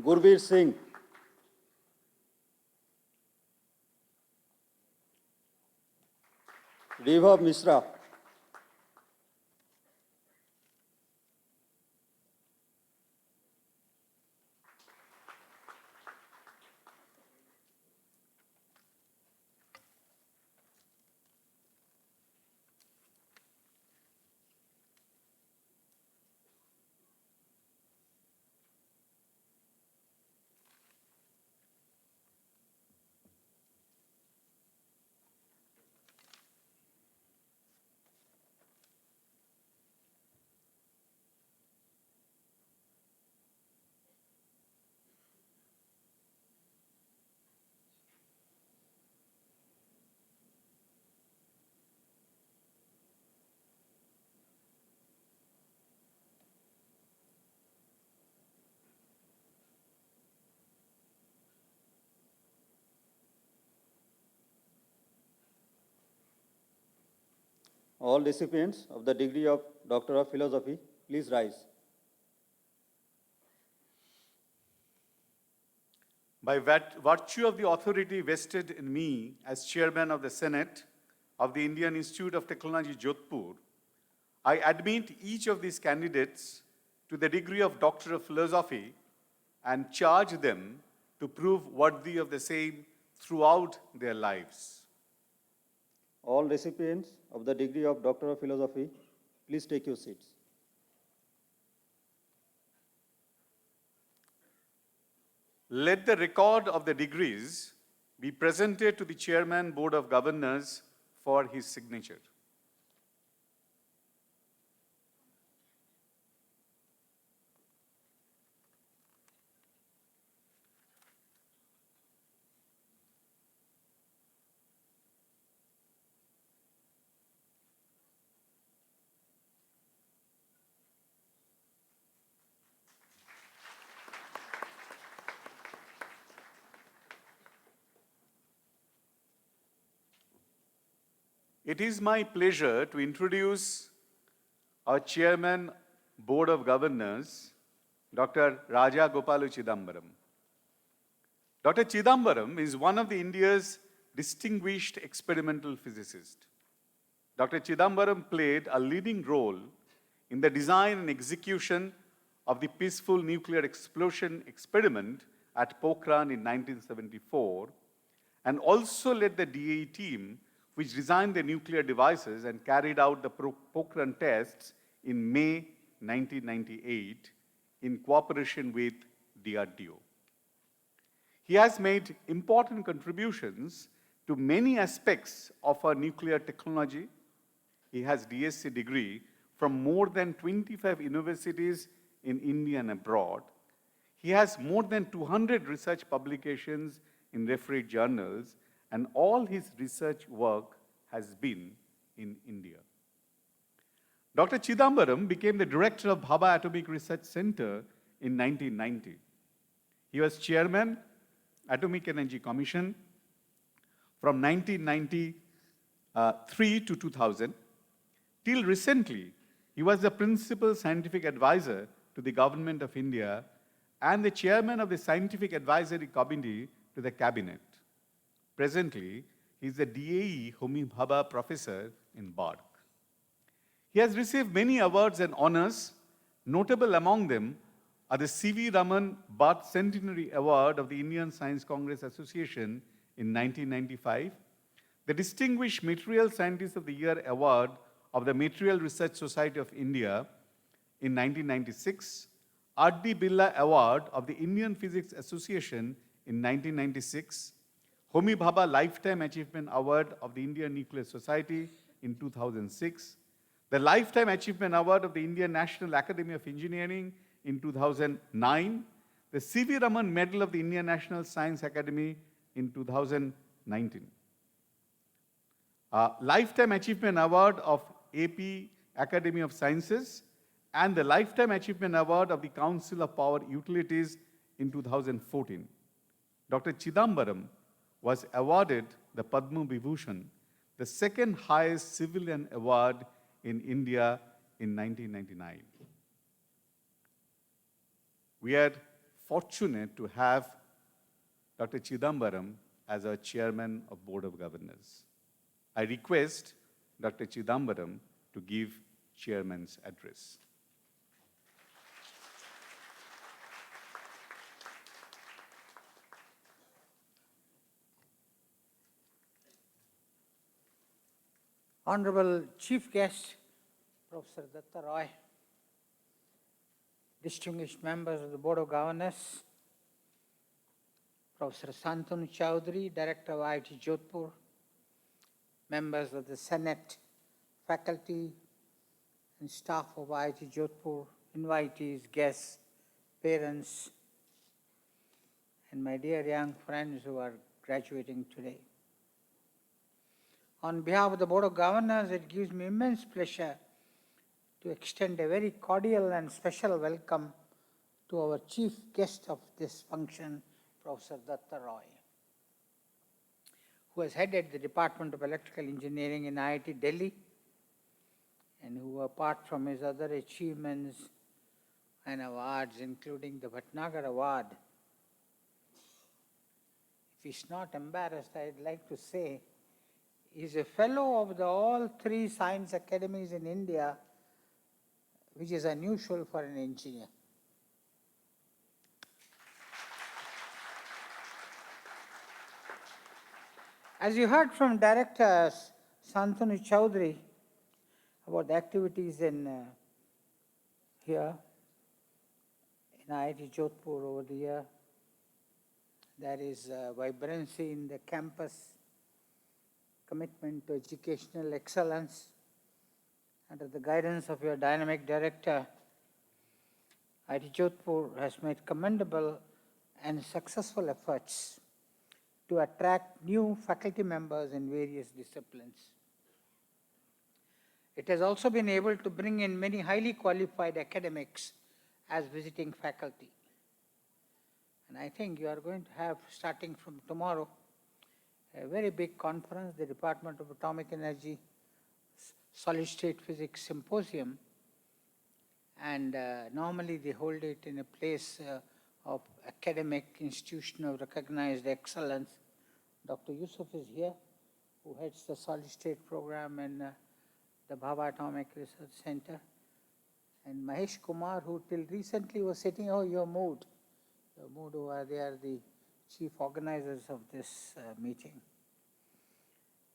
Gurbir Singh, Ribhav Mishra, all recipients of the degree of Doctor of Philosophy, please rise. By virtue of the authority vested in me as chairman of the Senate of the Indian Institute of Technology, Jodhpur, I admit each of these candidates to the degree of Doctor of Philosophy and charge them to prove worthy of the same throughout their lives. All recipients of the degree of Doctor of Philosophy, please take your seats. Let the record of the degrees be presented to the Chairman Board of Governors for his signature. It is my pleasure to introduce our Chairman, Board of Governors, Dr. Raja Gopalu Chidambaram. Dr. Chidambaram is one of India's distinguished experimental physicists. Dr. Chidambaram played a leading role in the design and execution of the peaceful nuclear explosion experiment at Pokhran in 1974, and also led the DAE team which designed the nuclear devices and carried out the Pokhran tests in May 1998 in cooperation with DRDO. He has made important contributions to many aspects of our nuclear technology. He has DSc degree from more than 25 universities in India and abroad. He has more than 200 research publications in refereed journals, and all his research work has been in India. Dr. Chidambaram became the director of Bhabha Atomic Research Center in 1990. He was chairman, Atomic Energy Commission, from 1993 to 2000. Till recently, he was the principal scientific advisor to the Government of India and the chairman of the Scientific Advisory Committee to the Cabinet. Presently, he is the DAE Homi Bhabha Professor in BARC. He has received many awards and honors. Notable among them are the C.V. Raman Bhatt Centenary Award of the Indian Science Congress Association in 1995, the Distinguished Material Scientist of the Year Award of the Material Research Society of India in 1996, R.D. Birla Award of the Indian Physics Association in 1996, Homi Bhabha Lifetime Achievement Award of the Indian Nuclear Society in 2006, the Lifetime Achievement Award of the Indian National Academy of Engineering in 2009, the C.V. Raman Medal of the Indian National Science Academy in 2019. Lifetime Achievement Award of AP Academy of Sciences and the Lifetime Achievement Award of the Council of Power Utilities in 2014. Dr. Chidambaram was awarded the Padma Vibhushan, the second highest civilian award in India in 1999. We are fortunate to have Dr. Chidambaram as our Chairman of Board of Governors. I request Dr. Chidambaram to give Chairman's address. Honorable Chief Guest, Professor Datta Roy, distinguished members of the Board of Governors, Professor Santanu Chowdhury, Director of IIT Jodhpur, members of the Senate, faculty and staff of IIT Jodhpur, invitees, guests, parents, and my dear young friends who are graduating today. On behalf of the Board of Governors, it gives me immense pleasure to extend a very cordial and special welcome to our chief guest of this function, Professor Datta Roy, who has headed the Department of Electrical Engineering in IIT Delhi, and who, apart from his other achievements and awards, including the Bhatnagar Award, if he's not embarrassed, I'd like to say he's a fellow of the all three science academies in India, which is unusual for an engineer. As you heard from Director Santanu Chowdhury about the activities in here in IIT Jodhpur over the year, there is vibrancy in the campus, commitment to educational excellence. Under the guidance of your dynamic director, IIT Jodhpur has made commendable and successful efforts to attract new faculty members in various disciplines. It has also been able to bring in many highly qualified academics as visiting faculty. And I think you are going to have, starting from tomorrow, a very big conference, the Department of Atomic Energy Solid State Physics Symposium. And normally they hold it in a place of academic institution of recognized excellence. Dr. Yusuf is here, who heads the solid state program in the Bhabha Atomic Research Center. And Mahesh Kumar, who till recently was sitting, oh, you're moved. You're moved over, they are the chief organizers of this meeting.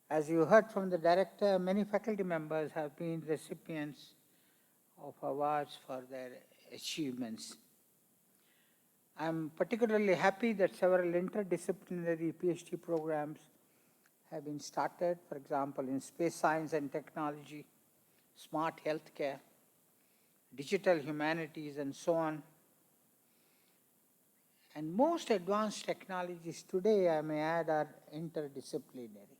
As you heard from the director, many faculty members have been recipients of awards for their achievements. I'm particularly happy that several interdisciplinary PhD programs have been started, for example, in space science and technology, smart healthcare, digital humanities, and so on. And most advanced technologies today, I may add, are interdisciplinary.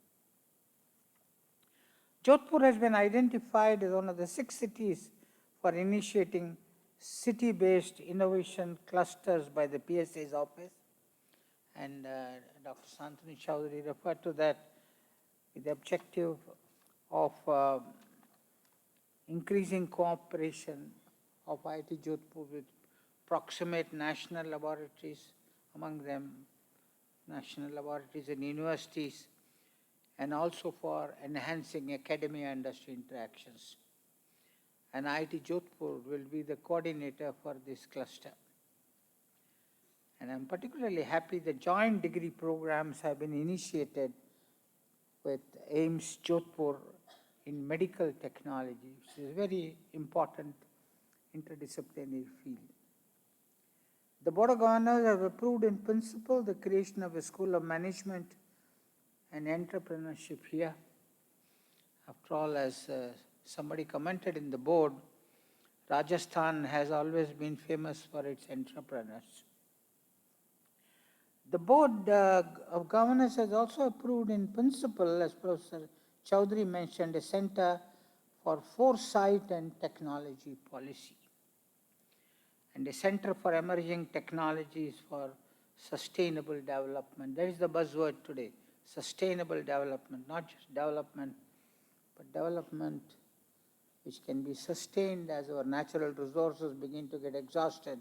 Jodhpur has been identified as one of the 6 cities for initiating city-based innovation clusters by the PSA's office. And Dr. Santanu Chowdhury referred to that with the objective of increasing cooperation of IIT Jodhpur with proximate national laboratories, among them national laboratories and universities, and also for enhancing academia-industry interactions. And IIT Jodhpur will be the coordinator for this cluster. And I'm particularly happy that joint degree programs have been initiated with AIIMS Jodhpur in medical technology, which is a very important interdisciplinary field. The Board of Governors have approved in principle the creation of a School of Management and Entrepreneurship here. After all, as somebody commented in the board, Rajasthan has always been famous for its entrepreneurs. The Board of Governors has also approved in principle, as Professor Chowdhury mentioned, a Center for Foresight and Technology Policy, and a Center for Emerging Technologies for Sustainable Development. That is the buzzword today, sustainable development, not just development, but development which can be sustained as our natural resources begin to get exhausted,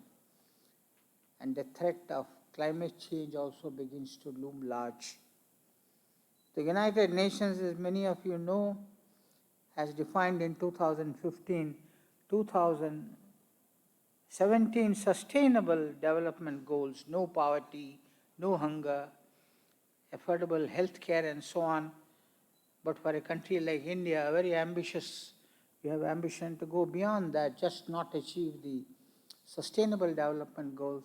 and the threat of climate change also begins to loom large. The United Nations, as many of you know, has defined in 2015, 2017 Sustainable Development Goals: no poverty, no hunger, affordable health care, and so on. But for a country like India, very ambitious, we have ambition to go beyond that, just not achieve the Sustainable Development Goals,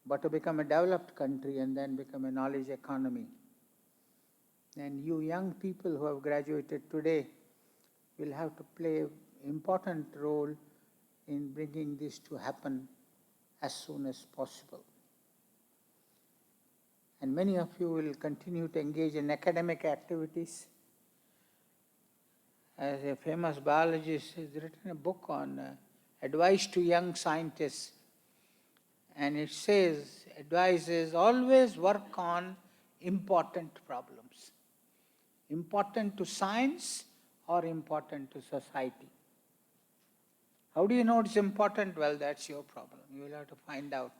but to become a developed country and then become a knowledge economy. And you young people who have graduated today will have to play an important role in bringing this to happen as soon as possible. And many of you will continue to engage in academic activities. As a famous biologist has written a book on advice to young scientists, and it says, advice is always work on important problems. Important to science or important to society. How do you know it's important? Well, that's your problem. You will have to find out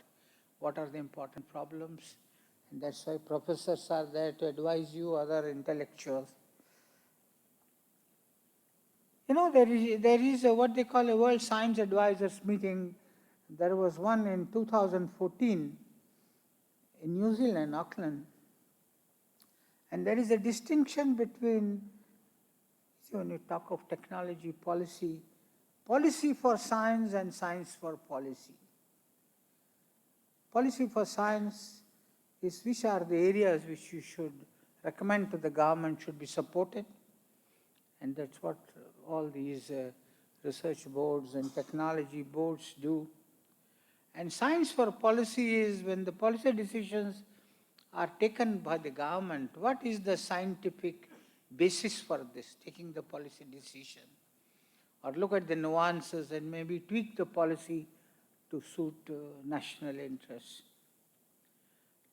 what are the important problems. And that's why professors are there to advise you, other intellectuals. You know, there is what they call a World Science Advisors meeting. There was one in 2014 in New Zealand, Auckland. And there is a distinction between, when you talk of technology policy, policy for science and science for policy. Policy for science is which are the areas which you should recommend to the government should be supported. And that's what all these research boards and technology boards do. And science for policy is when the policy decisions are taken by the government, what is the scientific basis for this, taking the policy decision? Or look at the nuances and maybe tweak the policy to suit national interests.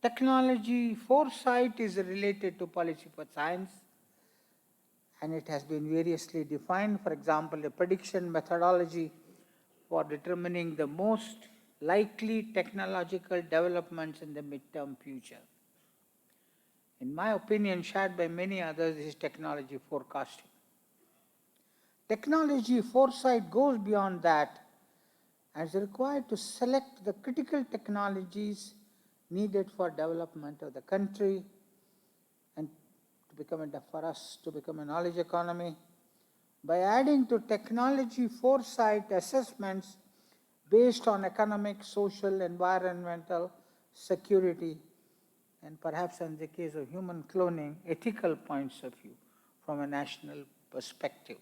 Technology foresight is related to policy for science, and it has been variously defined. For example, a prediction methodology for determining the most likely technological developments in the midterm future. In my opinion, shared by many others, is technology forecasting. Technology foresight goes beyond that and is required to select the critical technologies needed for development of the country and for us to become a knowledge economy by adding to technology foresight assessments based on economic, social, environmental, security, and perhaps in the case of human cloning, ethical points of view from a national perspective.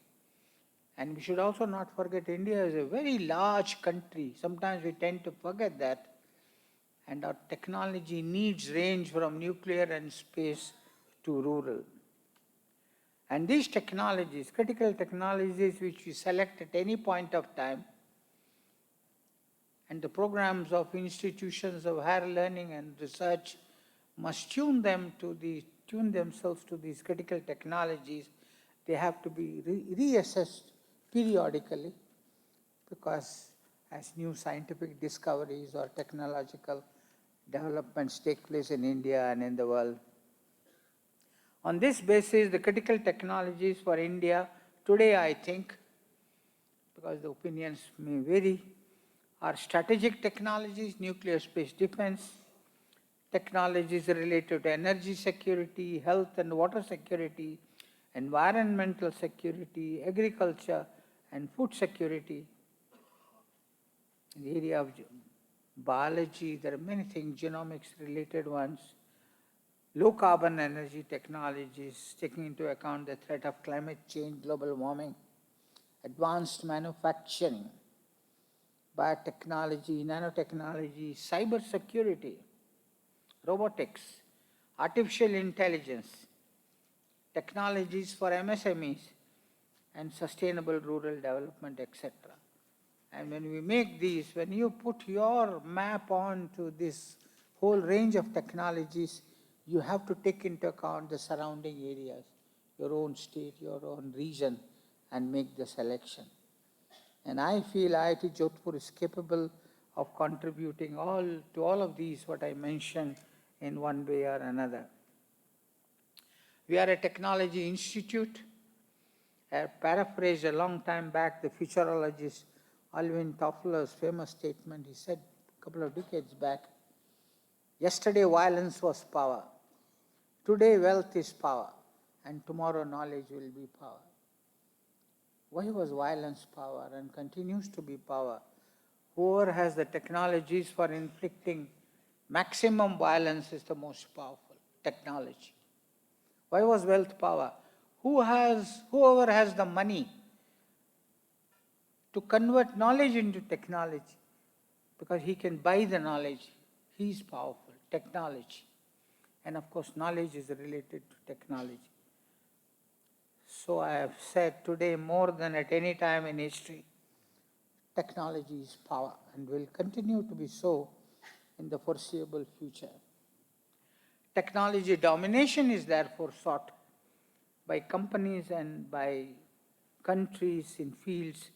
And we should also not forget India is a very large country. Sometimes we tend to forget that. And our technology needs range from nuclear and space to rural. And these technologies, critical technologies which we select at any point of time, and the programs of institutions of higher learning and research must tune themselves to these critical technologies. They have to be reassessed periodically because as new scientific discoveries or technological developments take place in India and in the world. On this basis, the critical technologies for India today, I think, because the opinions may vary, are strategic technologies, nuclear space defense, technologies related to energy security, health and water security, environmental security, agriculture and food security. In the area of biology, there are many things, genomics related ones, low carbon energy technologies, taking into account the threat of climate change, global warming, advanced manufacturing, biotechnology, nanotechnology, cyber security, robotics, artificial intelligence, technologies for MSMEs, and sustainable rural development, etc. And when we make these, when you put your map on to this whole range of technologies, you have to take into account the surrounding areas, your own state, your own region, and make the selection. And I feel IIT Jodhpur is capable of contributing to all of these, what I mentioned in one way or another. We are a technology institute. I paraphrased a long time back the futurologist Alvin Toffler's famous statement. He said a couple of decades back, yesterday violence was power, today wealth is power, and tomorrow knowledge will be power. Why was violence power and continues to be power? Whoever has the technologies for inflicting maximum violence is the most powerful technology. Why was wealth power? Whoever has the money to convert knowledge into technology, because he can buy the knowledge, he is powerful, technology. And of course, knowledge is related to technology. So I have said today more than at any time in history, technology is power and will continue to be so in the foreseeable future. Technology domination is therefore sought by companies and by countries in fields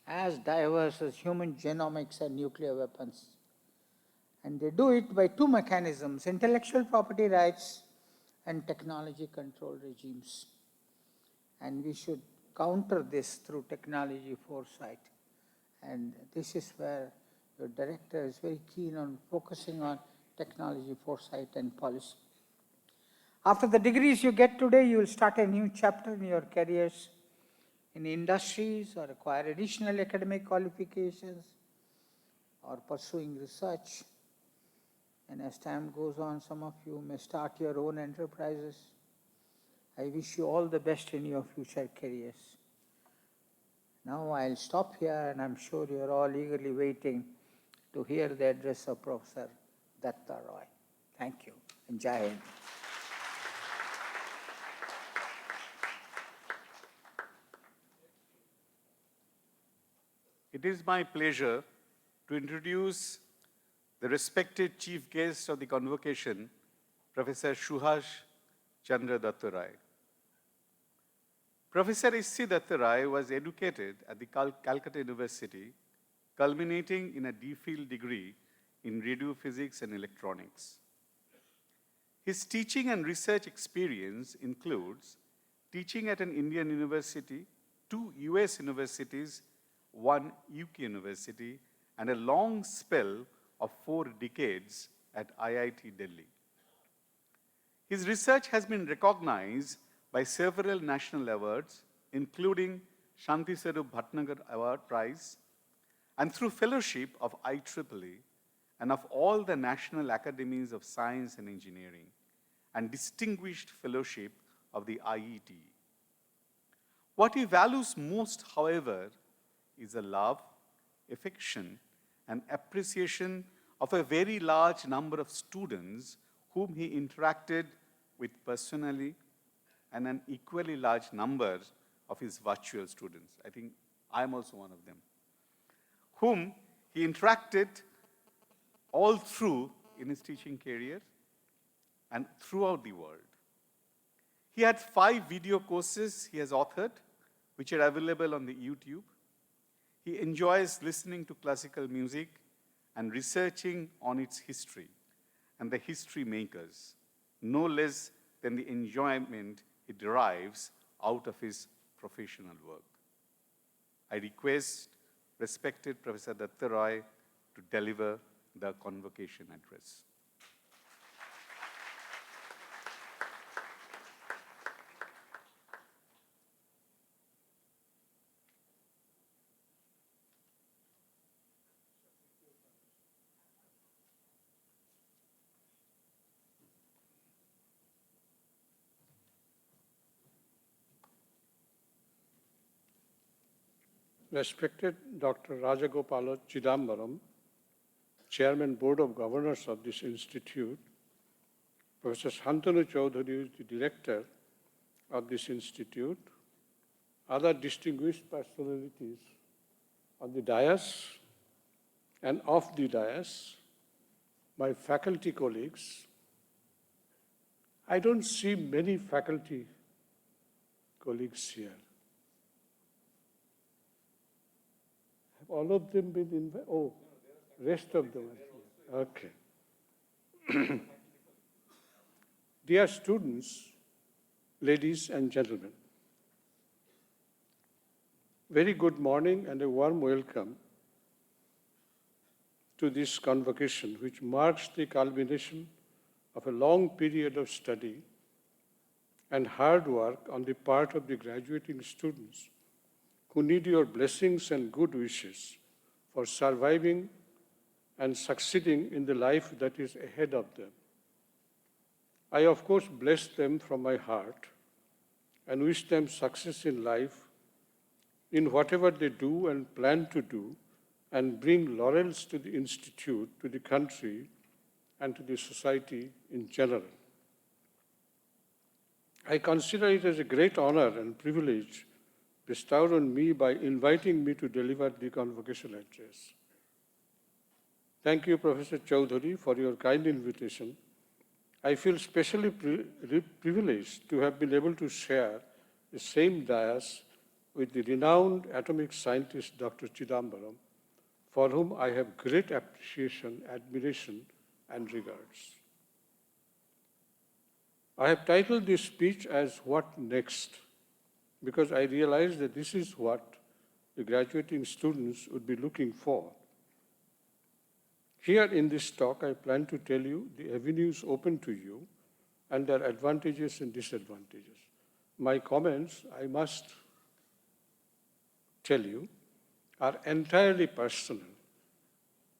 as diverse as human genomics and nuclear weapons. And they do it by two mechanisms: intellectual property rights and technology control regimes. And we should counter this through technology foresight. And this is where your director is very keen on focusing on technology foresight and policy. After the degrees you get today, you will start a new chapter in your careers in industries, or acquire additional academic qualifications, or pursuing research. And as time goes on, some of you may start your own enterprises. I wish you all the best in your future careers. Now I'll stop here, and I'm sure you're all eagerly waiting to hear the address of Professor Datta Roy. Thank you, and Jai Hind. It is my pleasure to introduce the respected chief guest of the convocation, Professor Subhash Chandra Datta Rai. Professor S.C. Datta Rai was educated at the Calcutta University, culminating in a D.Phil degree in radio physics and electronics. His teaching and research experience includes teaching at an Indian university, 2 US universities, 1 UK university, and a long spell of 4 decades at IIT Delhi. His research has been recognized by several national awards, including Shanti Swarup Bhatnagar Award Prize, and through fellowship of IEEE and of all the National Academies of Science and Engineering, and distinguished fellowship of the IET. What he values most, however, is the love, affection, and appreciation of a very large number of students whom he interacted with personally, and an equally large number of his virtual students. I think I'm also one of them, whom he interacted all through in his teaching career and throughout the world. He had 5 video courses he has authored, which are available on the YouTube. He enjoys listening to classical music and researching on its history and the history makers, no less than the enjoyment he derives out of his professional work. I request respected Professor Datta Rai to deliver the convocation address. Respected Dr. Rajagopala Chidambaram, Chairman Board of Governors of this institute, Professor Shantanu Chaudhary is the Director of this institute, other distinguished personalities on the dais and off the dais, my faculty colleagues. I don't see many faculty colleagues here. Have all of them been invited? Oh, Rest of the month. Okay. Dear students, ladies and gentlemen, very good morning and a warm welcome to this convocation, which marks the culmination of a long period of study and hard work on the part of the graduating students who need your blessings and good wishes for surviving and succeeding in the life that is ahead of them. I, of course, bless them from my heart and wish them success in life in whatever they do and plan to do, and bring laurels to the institute, to the country, and to the society in general. I consider it as a great honor and privilege bestowed on me by inviting me to deliver the convocation address. Thank you, Professor Chowdhury, for your kind invitation. I feel specially privileged to have been able to share the same dais with the renowned atomic scientist, Dr. Chidambaram, for whom I have great appreciation, admiration, and regards. I have titled this speech as What Next? Because I realize that this is what the graduating students would be looking for. Here in this talk, I plan to tell you the avenues open to you and their advantages and disadvantages. My comments, I must tell you, are entirely personal.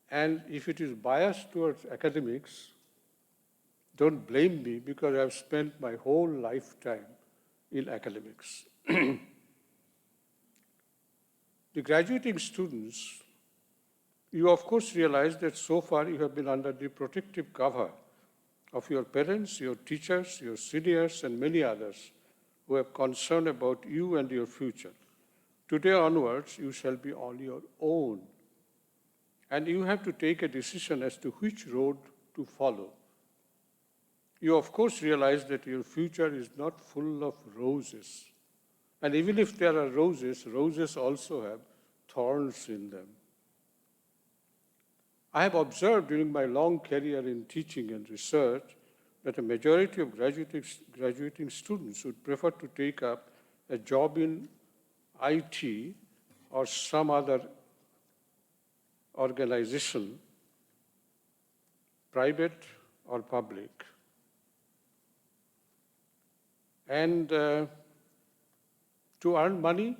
And if it is biased towards academics, don't blame me because I've spent my whole lifetime in academics. The graduating students, you of course realize that so far you have been under the protective cover of your parents, your teachers, your seniors, and many others who have concern about you and your future. Today onwards, you shall be on your own. And you have to take a decision as to which road to follow. You of course realize that your future is not full of roses. And even if there are roses, roses also have thorns in them. I have observed during my long career in teaching and research that a majority of graduating students would prefer to take up a job in IT or some other organization, private or public. And to earn money,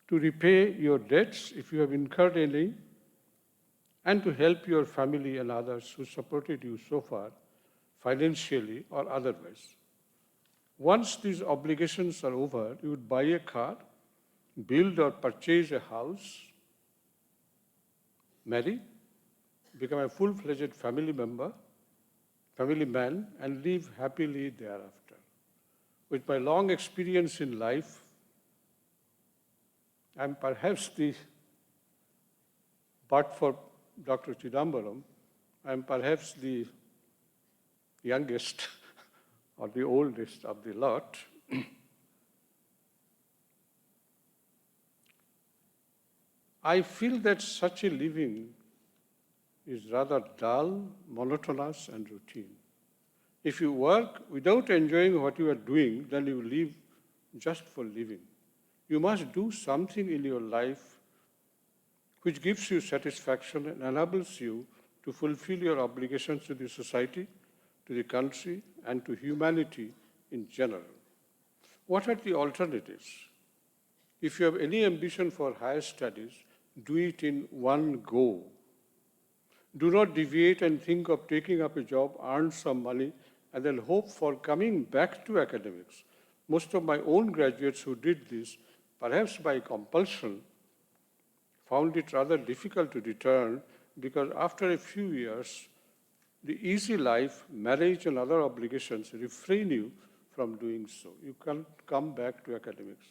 to repay your debts if you have incurred any, and to help your family and others who supported you so far, financially or otherwise. Once these obligations are over, you would buy a car, build or purchase a house, marry, become a full-fledged family member, family man, and live happily thereafter. With my long experience in life, I'm perhaps but for Dr. Chidambaram, I'm perhaps the youngest or the oldest of the lot. I feel that such a living is rather dull, monotonous, and routine. If you work without enjoying what you are doing, then you live just for living. You must do something in your life which gives you satisfaction and enables you to fulfill your obligations to the society, to the country, and to humanity in general. What are the alternatives? If you have any ambition for higher studies, do it in one go. Do not deviate and think of taking up a job, earn some money, and then hope for coming back to academics. Most of my own graduates who did this, perhaps by compulsion, found it rather difficult to return because after a few years, the easy life, marriage, and other obligations refrain you from doing so. You can't come back to academics.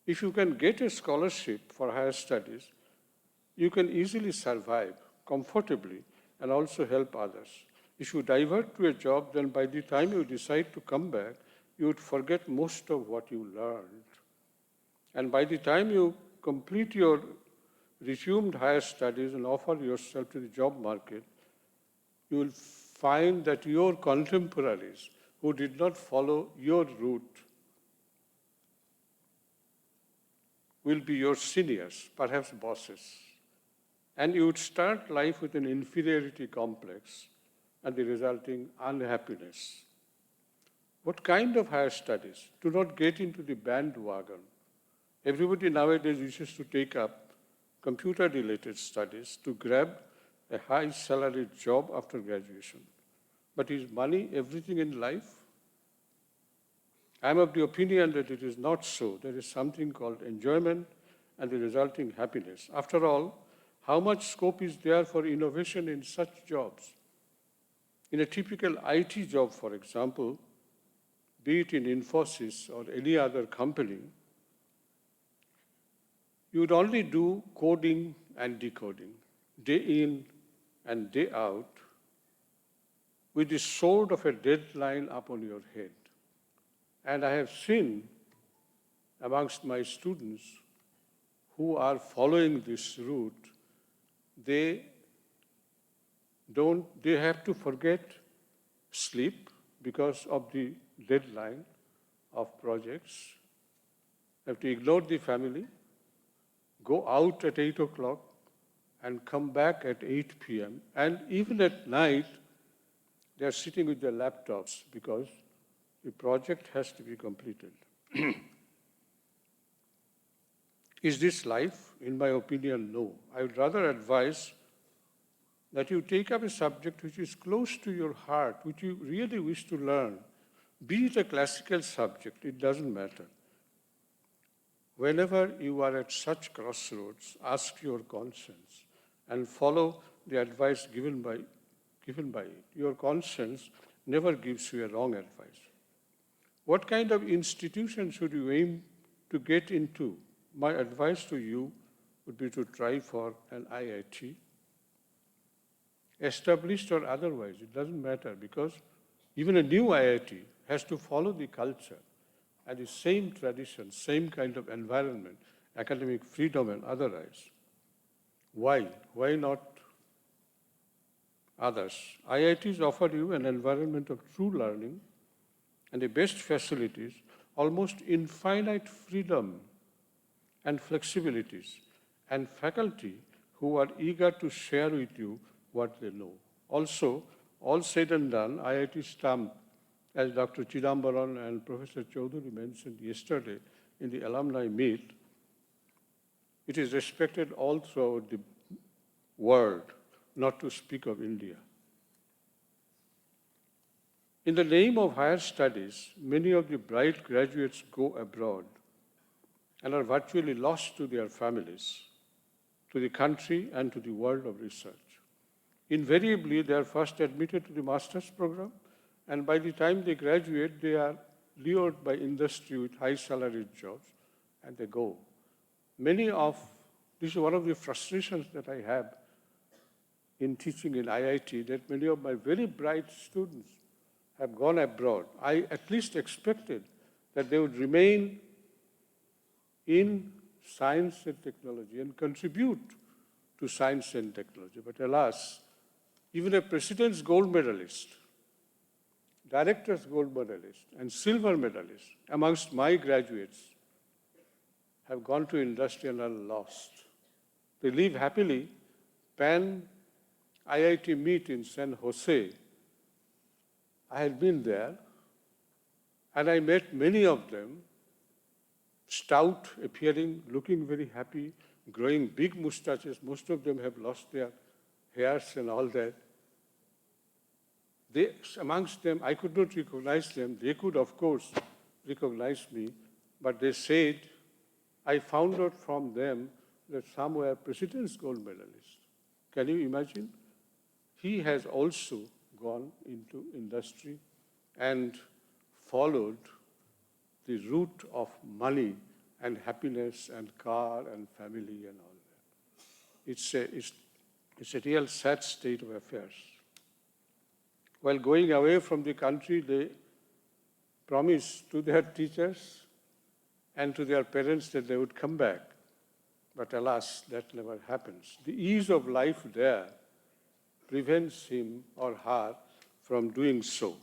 If you can get a scholarship for higher studies, you can easily survive comfortably and also help others. If you divert to a job, then by the time you decide to come back, you would forget most of what you learned. And by the time you complete your resumed higher studies and offer yourself to the job market, you will find that your contemporaries who did not follow your route will be your seniors, perhaps bosses. And you would start life with an inferiority complex and the resulting unhappiness. What kind of higher studies? Do not get into the bandwagon. Everybody nowadays wishes to take up computer-related studies to grab a high-salaried job after graduation. But is money everything in life? I am of the opinion that it is not so. There is something called enjoyment and the resulting happiness. After all, how much scope is there for innovation in such jobs? In a typical IT job, for example, be it in Infosys or any other company, you would only do coding and decoding, day in and day out, with the sword of a deadline upon your head. And I have seen amongst my students who are following this route, they have to forget sleep because of the deadline of projects, have to ignore the family, go out at 8 o'clock and come back at 8 p.m. And even at night, they are sitting with their laptops because the project has to be completed. Is this life? In my opinion, no. I would rather advise that you take up a subject which is close to your heart, which you really wish to learn. Be it a classical subject, it doesn't matter. Whenever you are at such crossroads, ask your conscience and follow the advice given by it. Your conscience never gives you a wrong advice. What kind of institution should you aim to get into? My advice to you would be to try for an IIT, established or otherwise, it doesn't matter, because even a new IIT has to follow the culture and the same tradition, same kind of environment, academic freedom and otherwise. Why? Why not others? IITs offer you an environment of true learning and the best facilities, almost infinite freedom and flexibilities, and faculty who are eager to share with you what they know. Also, all said and done, IIT stamp, as Dr. Chidambaran and Professor Chaudhary mentioned yesterday in the alumni meet, it is respected all throughout the world, not to speak of India. In the name of higher studies, many of the bright graduates go abroad and are virtually lost to their families, to the country, and to the world of research. Invariably, they are first admitted to the master's program, and by the time they graduate, they are lured by industry with high salaried jobs, and they go. This is one of the frustrations that I have in teaching in IIT, that many of my very bright students have gone abroad. I at least expected that they would remain in science and technology and contribute to science and technology. But alas, even a president's gold medalist, director's gold medalist, and silver medalist amongst my graduates have gone to industry and are lost. They live happily. Pan IIT meet in San Jose. I had been there, and I met many of them, stout appearing, looking very happy, growing big mustaches. Most of them have lost their hairs and all that. Amongst them, I could not recognize them. They could, of course, recognize me, but they said, I found out from them that some were president's gold medalists. Can you imagine? He has also gone into industry and followed the route of money and happiness and car and family and all that. It's a real sad state of affairs. While going away from the country, they promised to their teachers and to their parents that they would come back. But alas, that never happens. The ease of life there prevents him or her from doing so.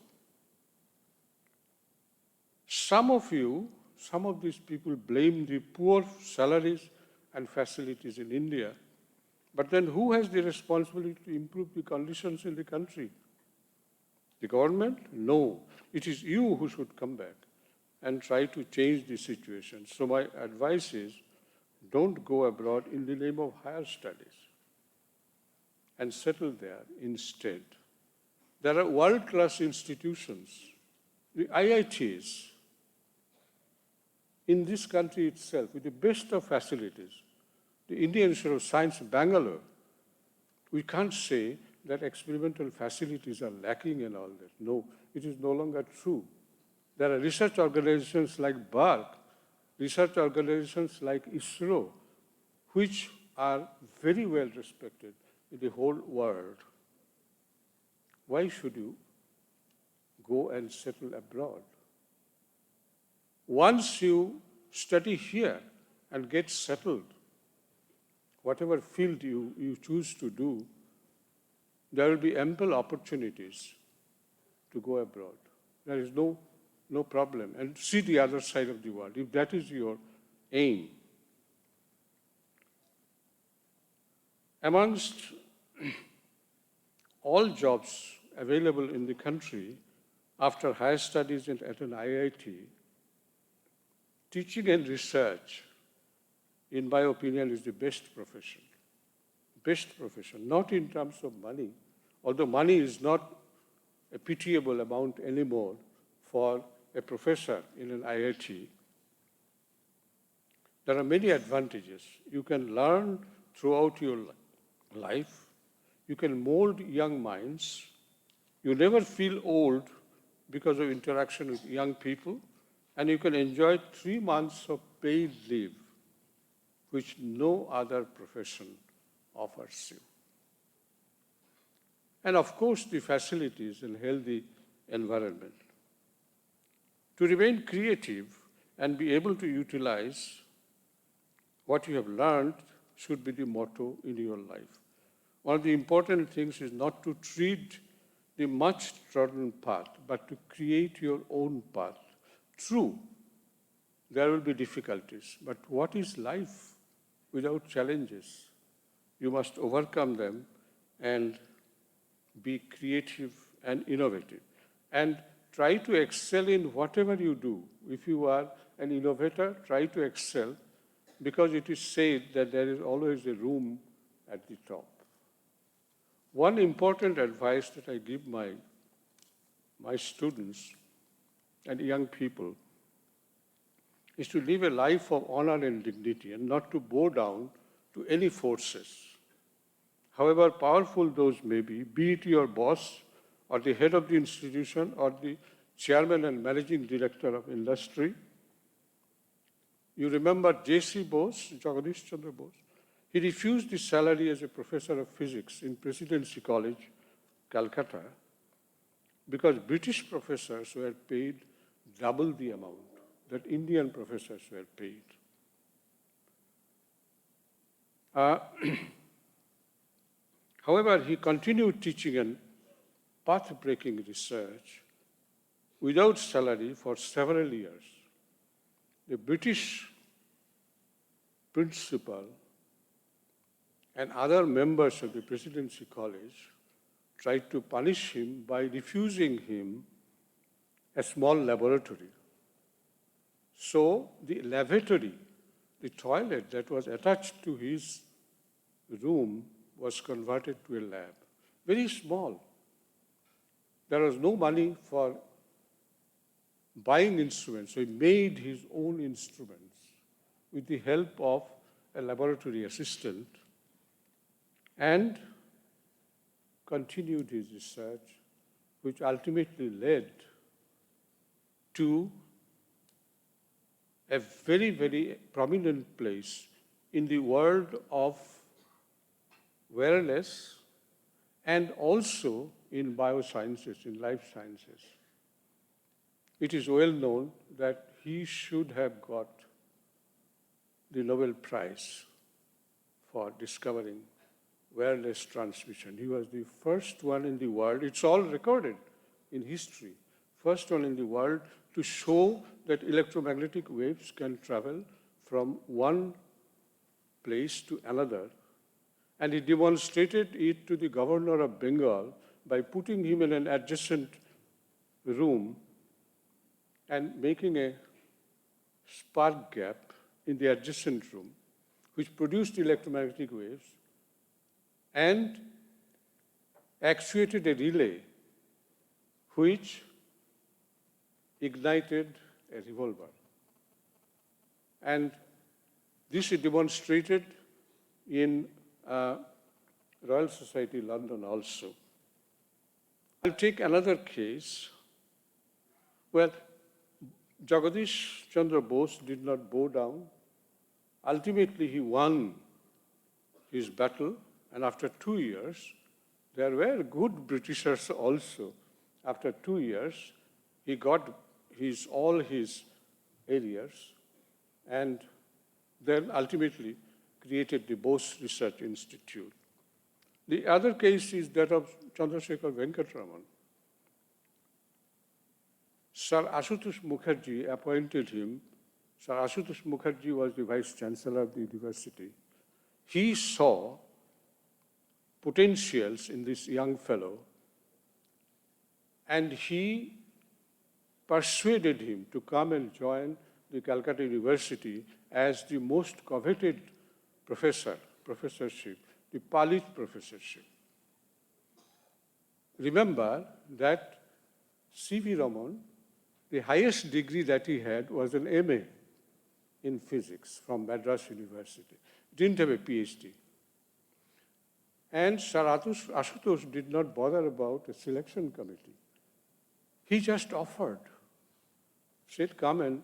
Some of these people blame the poor salaries and facilities in India, but then who has the responsibility to improve the conditions in the country? The government? No. It is you who should come back and try to change the situation. So my advice is, don't go abroad in the name of higher studies and settle there instead. There are world-class institutions, the IITs, in this country itself, with the best of facilities. The Indian Institute of Science, Bangalore, we can't say that experimental facilities are lacking and all that. No, it is no longer true. There are research organizations like BARC, research organizations like ISRO, which are very well respected in the whole world. Why should you go and settle abroad? Once you study here and get settled, whatever field you choose to do, there will be ample opportunities to go abroad. There is no problem. And see the other side of the world, if that is your aim. Amongst all jobs available in the country after higher studies at an IIT, teaching and research, in my opinion, is the best profession. Best profession, not in terms of money, although money is not a pitiable amount anymore for a professor in an IIT. There are many advantages. You can learn throughout your life. You can mold young minds. You never feel old because of interaction with young people. And you can enjoy 3 months of paid leave, which no other profession offers you. And of course, the facilities and healthy environment. To remain creative and be able to utilize what you have learned should be the motto in your life. One of the important things is not to treat the much trodden path, but to create your own path. True, there will be difficulties, but what is life without challenges? You must overcome them and be creative and innovative. And try to excel in whatever you do. If you are an innovator, try to excel, because it is said that there is always a room at the top. One important advice that I give my students and young people is to live a life of honor and dignity and not to bow down to any forces. However powerful those may be it your boss or the head of the institution or the chairman and managing director of industry. You remember J.C. Bose, Jagadish Chandra Bose? He refused his salary as a professor of physics in Presidency College, Calcutta, because British professors were paid double the amount that Indian professors were paid. However, he continued teaching and path-breaking research without salary for several years. The British principal and other members of the Presidency College tried to punish him by refusing him a small laboratory. So the lavatory, the toilet that was attached to his room, was converted to a lab. Very small. There was no money for buying instruments, so he made his own instruments with the help of a laboratory assistant and continued his research, which ultimately led to a very, very prominent place in the world of wellness and also in biosciences, in life sciences. It is well known that he should have got the Nobel Prize for discovering wireless transmission. He was the first one in the world, it's all recorded in history, first one in the world to show that electromagnetic waves can travel from one place to another. And he demonstrated it to the governor of Bengal by putting him in an adjacent room and making a spark gap in the adjacent room, which produced electromagnetic waves and actuated a relay which ignited a revolver. And this is demonstrated in Royal Society London also. I'll take another case where Jagadish Chandra Bose did not bow down. Ultimately, he won his battle, and after 2 years, there were good Britishers also. After 2 years, he got all his areas, and then ultimately created the Bose Research Institute. The other case is that of Chandrasekhar Venkatraman. Sir Ashutosh Mukherjee appointed him. Sir Ashutosh Mukherjee was the Vice Chancellor of the university. He saw potentials in this young fellow, and he persuaded him to come and join the Calcutta University as the most coveted professorship, the Palit professorship. Remember that C.V. Raman, the highest degree that he had was an MA in physics from Madras University. Didn't have a PhD. And Sir Ashutosh did not bother about a selection committee. He just offered, said, come and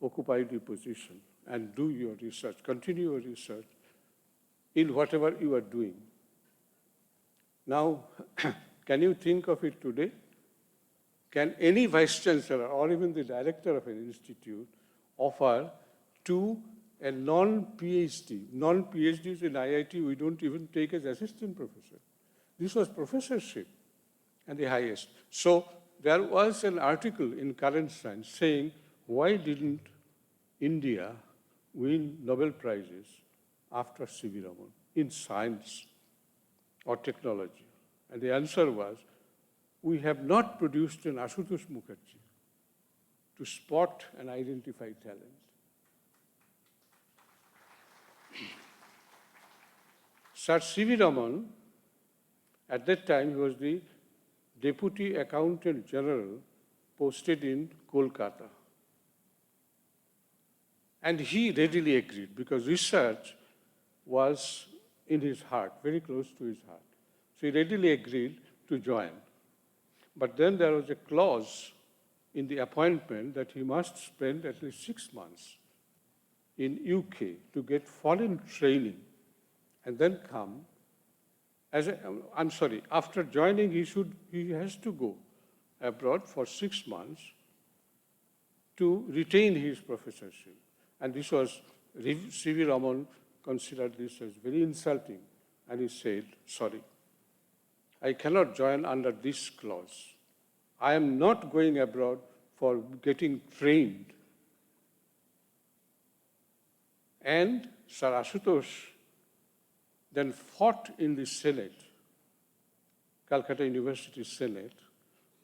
occupy the position and do your research, continue your research in whatever you are doing. Now, can you think of it today? Can any vice chancellor or even the director of an institute offer to a non-PhD? Non-PhDs in IIT, we don't even take as assistant professor. This was professorship and the highest. So there was an article in Current Science saying, why didn't India win Nobel Prizes after C.V. Raman in science or technology? And the answer was, we have not produced an Ashutosh Mukherjee to spot and identify talent. Sir C.V. Raman, at that time, he was the Deputy Accountant General posted in Kolkata. And he readily agreed because research was in his heart, very close to his heart. So he readily agreed to join. But then there was a clause in the appointment that he must spend at least 6 months in UK to get foreign training and then come after joining he has to go abroad for 6 months to retain his professorship. And this was, C.V. Raman considered this as very insulting, and he said, sorry, I cannot join under this clause. I am not going abroad for getting trained. And Sir Ashutosh then fought in the Senate, Calcutta University Senate.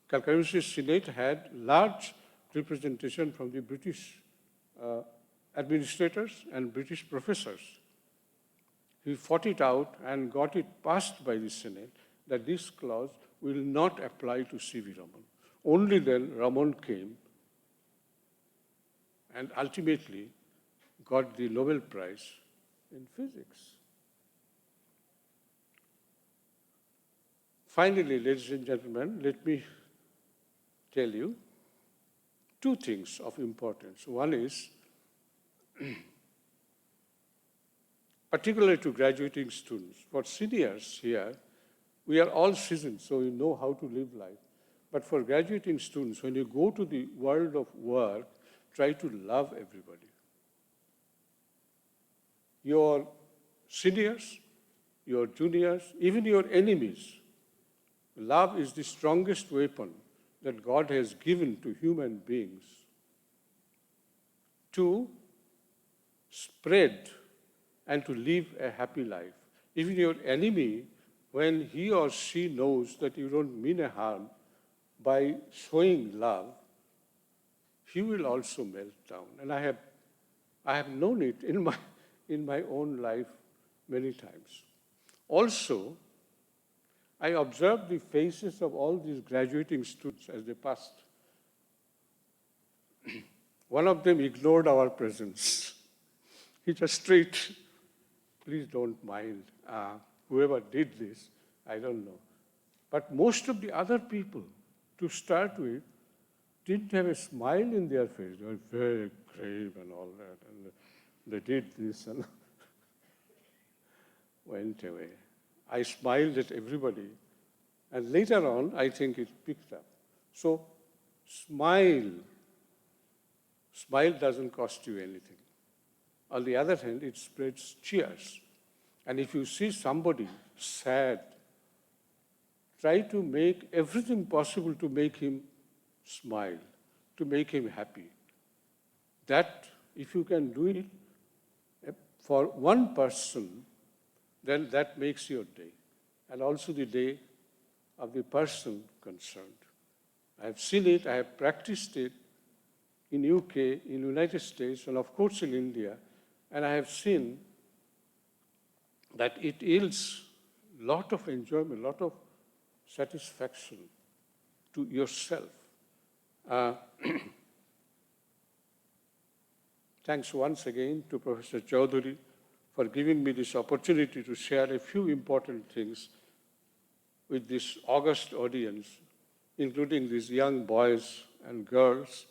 Calcutta University Senate had large representation from the British administrators and British professors. He fought it out and got it passed by the Senate that this clause will not apply to C.V. Raman. Only then Raman came and ultimately got the Nobel Prize in physics. Finally, ladies and gentlemen, let me tell you 2 things of importance. One is, particularly to graduating students, for seniors here, we are all seasoned, so we know how to live life. But for graduating students, when you go to the world of work, try to love everybody. Your seniors, your juniors, even your enemies. Love is the strongest weapon that God has given to human beings to spread and to live a happy life. Even your enemy, when he or she knows that you don't mean a harm, by showing love, he will also melt down. And I have known it in my own life many times. Also, I observed the faces of all these graduating students as they passed. One of them ignored our presence. He just straight, please don't mind. Whoever did this, I don't know. But most of the other people, to start with, didn't have a smile in their face. They were very grave and all that. And they did this and went away. I smiled at everybody. And later on, I think it picked up. So smile. Smile doesn't cost you anything. On the other hand, it spreads cheers. And if you see somebody sad, try to make everything possible to make him smile, to make him happy. That, if you can do it for one person, then that makes your day, and also the day of the person concerned. I have seen it, I have practiced it in UK, in United States, and of course in India, and I have seen that it yields a lot of enjoyment, a lot of satisfaction to yourself. Thanks once again to Professor Chaudhary for giving me this opportunity to share a few important things with this august audience, including these young boys and girls.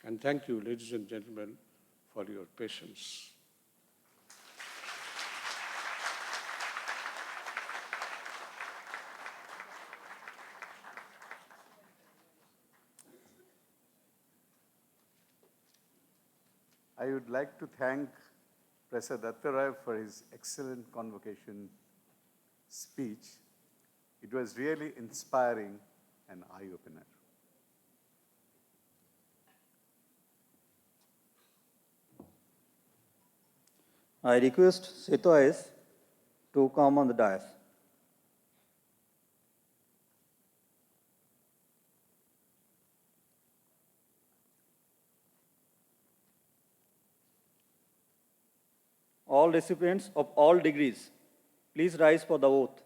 And thank you, ladies and gentlemen, for your patience. I would like to thank Professor Dattaroy for his excellent convocation speech. It was really inspiring and eye-opener. I request Seto IS to come on the dais. All recipients of all degrees, please rise for the oath.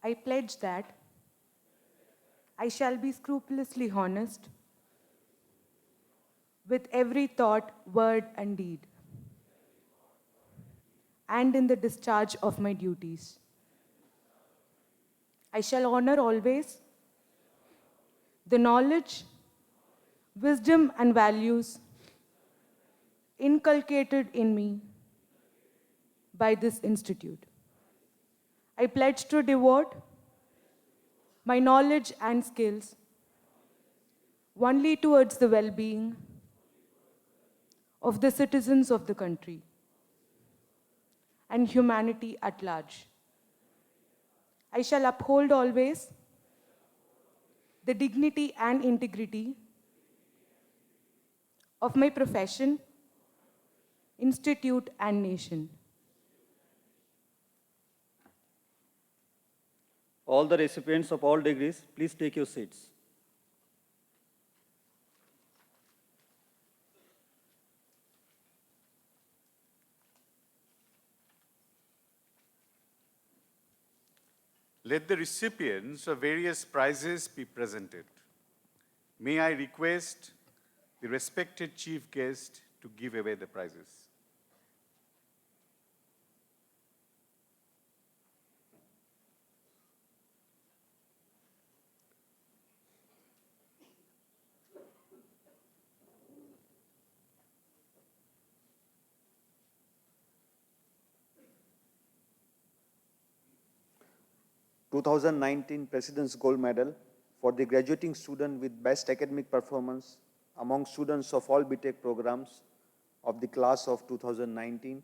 I pledge that I shall be scrupulously honest with every thought, word, and deed, and in the discharge of my duties. I shall honor always the knowledge, wisdom, and values inculcated in me by this institute. I pledge to devote my knowledge and skills only towards the well-being of the citizens of the country and humanity at large. I shall uphold always the dignity and integrity of my profession, institute, and nation. All the recipients of all degrees, please take your seats. Let the recipients of various prizes be presented. May I request the respected chief guest to give away the prizes. 2019 President's Gold Medal for the graduating student with best academic performance among students of all BTech programs of the class of 2019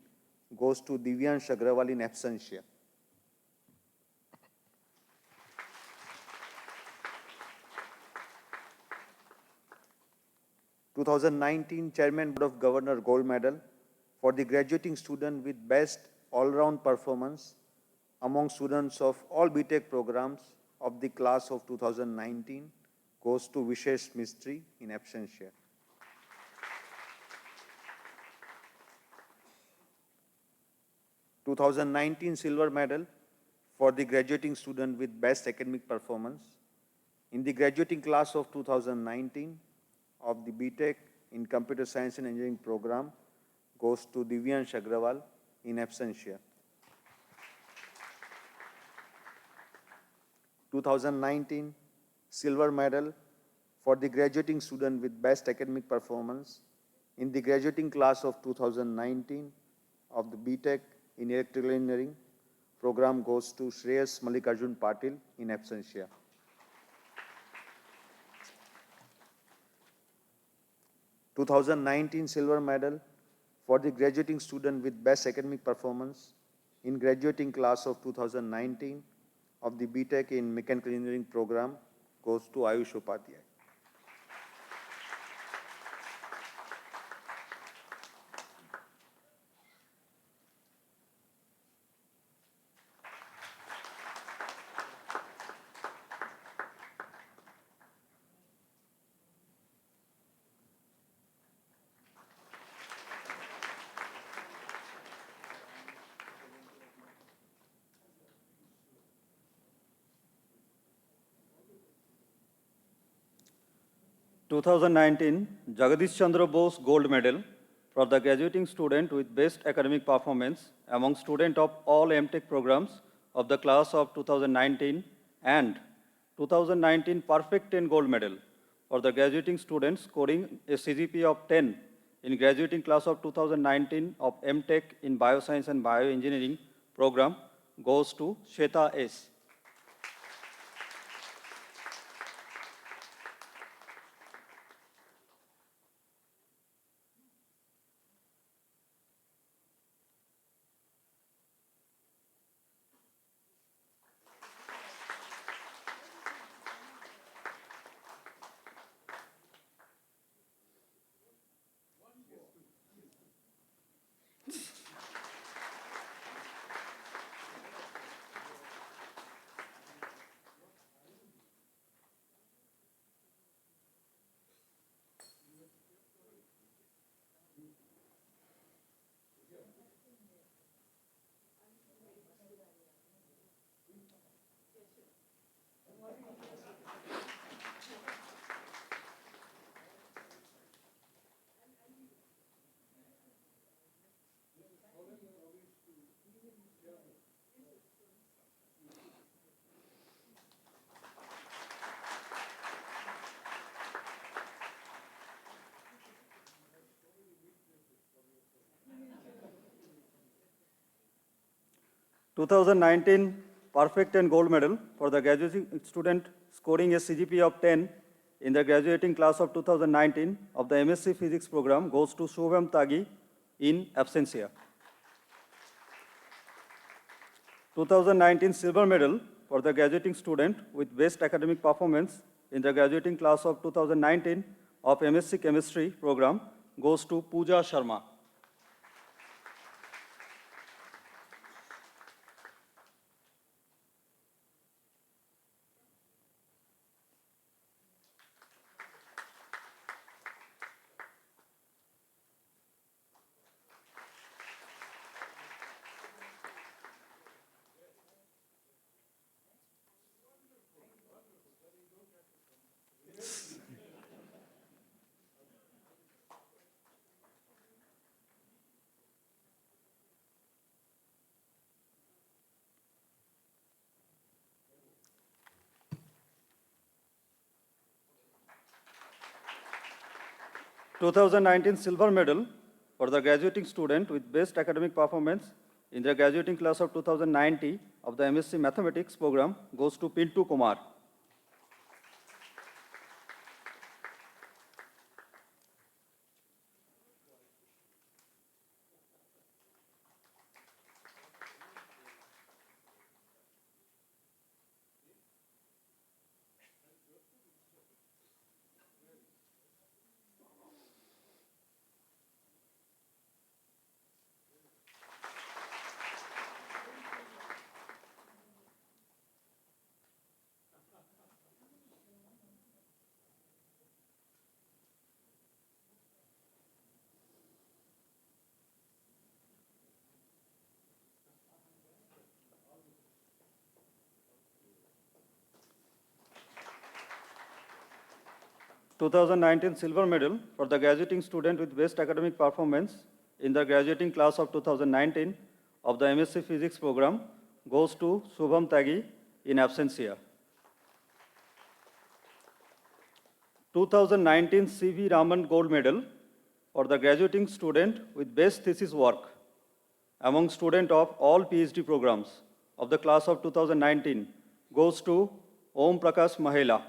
goes to Divyansh Agrawal in absentia. 2019 Chairman Board of Governor Gold Medal for the graduating student with best all-round performance among students of all BTech programs of the class of 2019 goes to Vishesh Mistry in absentia. 2019 Silver Medal for the graduating student with best academic performance in the graduating class of 2019 of the BTech in Computer Science and Engineering program goes to Divyansh Agrawal in absentia. 2019 Silver Medal for the graduating student with best academic performance in the graduating class of 2019 of the BTech in Electrical Engineering program goes to Shreyas Mallikarjun Patil in absentia. 2019 Silver Medal for the graduating student with best academic performance in graduating class of 2019 of the BTech in Mechanical Engineering program goes to Ayush Upadhyay. Two 2019 Jagadish Chandra Bose Gold Medal for the graduating student with best academic performance among students of all MTech programs of the class of 2019 and 2019 Perfect 10 Gold Medal for the graduating student scoring a CGPA of 10 in graduating class of 2019 of MTech in Bioscience and Bioengineering program goes to Shweta S. 2019 Perfect 10 Gold Medal for the graduating student scoring a CGPA of 10 in the graduating class of 2019 of the MSc Physics program goes to Shubham Tagi in absentia. 2019 Silver Medal for the graduating student with best academic performance in the graduating class of 2019 of MSc Chemistry program goes to Pooja Sharma. 2019 Silver Medal for the graduating student with best academic performance in the graduating class of 2090 of the MSc Mathematics program goes to Pintu Kumar. 2019 silver medal for the graduating student with best academic performance in the graduating class of 2019 of the MSc Physics program goes to Shubham Tagi in absentia. 2019 CV Raman gold medal for the graduating student with best thesis work among students of all PhD programs of the class of 2019 goes to Om Prakash Mahela.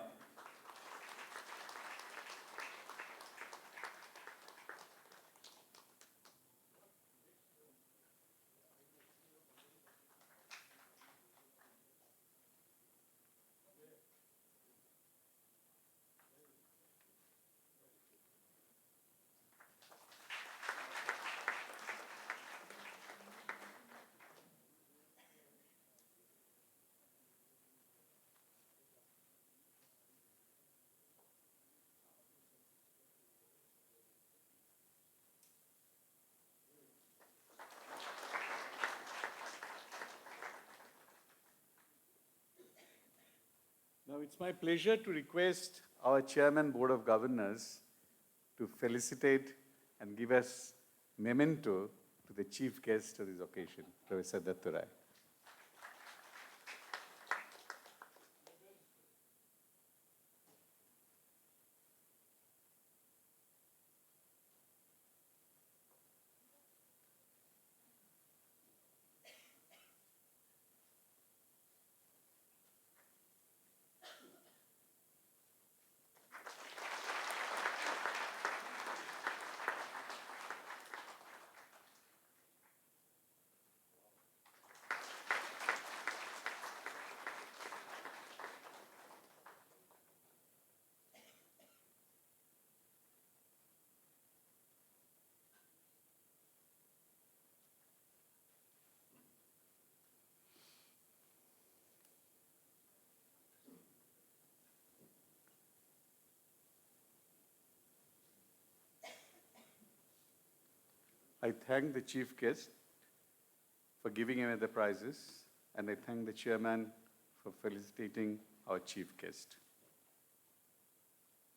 Now, it's my pleasure to request our Chairman Board of Governors to felicitate and give us memento to the chief guest of this occasion, Professor Datturai. I thank the chief guest for giving away the prizes, and I thank the chairman for felicitating our chief guest.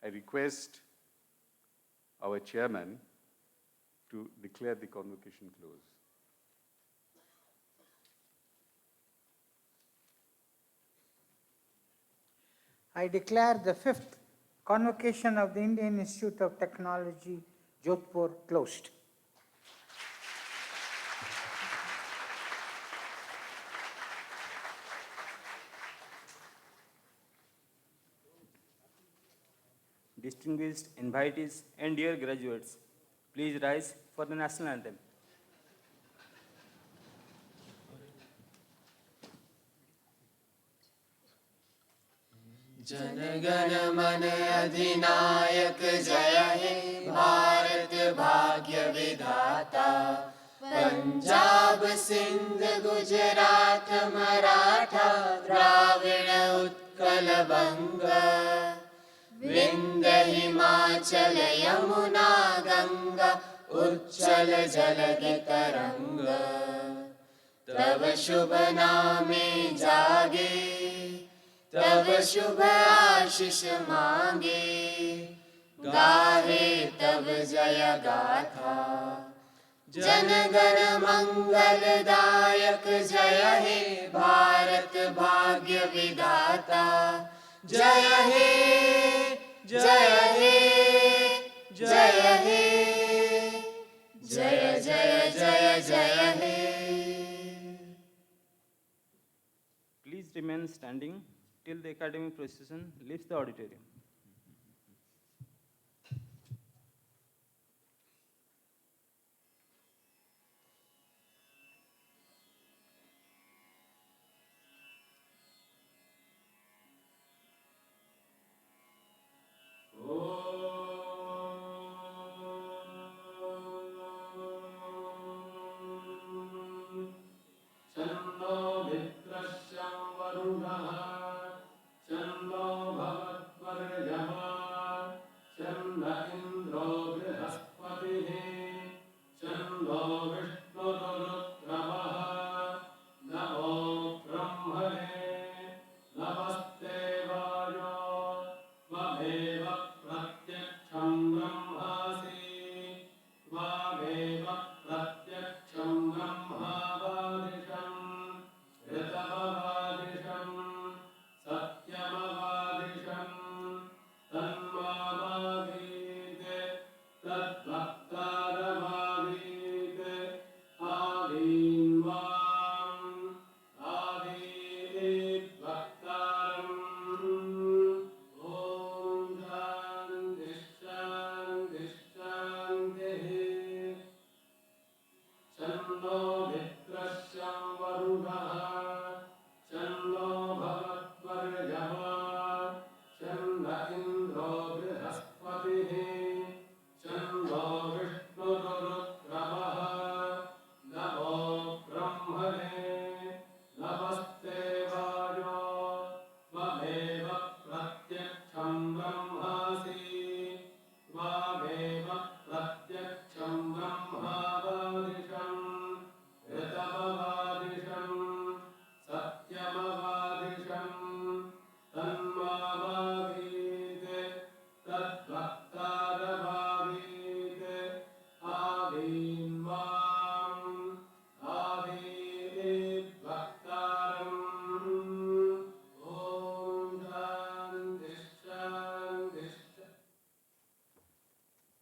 I request our chairman to declare the convocation closed. I declare the 5th convocation of the Indian Institute of Technology, Jodhpur, closed. Distinguished invitees and dear graduates, please rise for the national anthem. Jana Gana मन अधिनायक जय हे भारत भाग्य विधाता पंजाब सिंध गुजरात मराठा द्राविड़ उत्कल बंग विंध्य हिमाचल यमुना गंगा उच्चल जलधि तरंग तव शुभ नामे जागे तब शुभ आशीष मांगे गाहे तब जय गाथा जन गण मंगल दायक जय हे भारत भाग्य विधाता जय हे जय हे जय हे जय जय जय जय हे Please remain standing till the academic procession leaves the auditorium.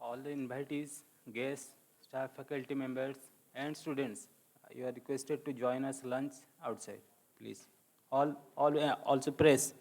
All the invitees, guests, staff, faculty members, and students, you are requested to join us lunch outside, please. Also press.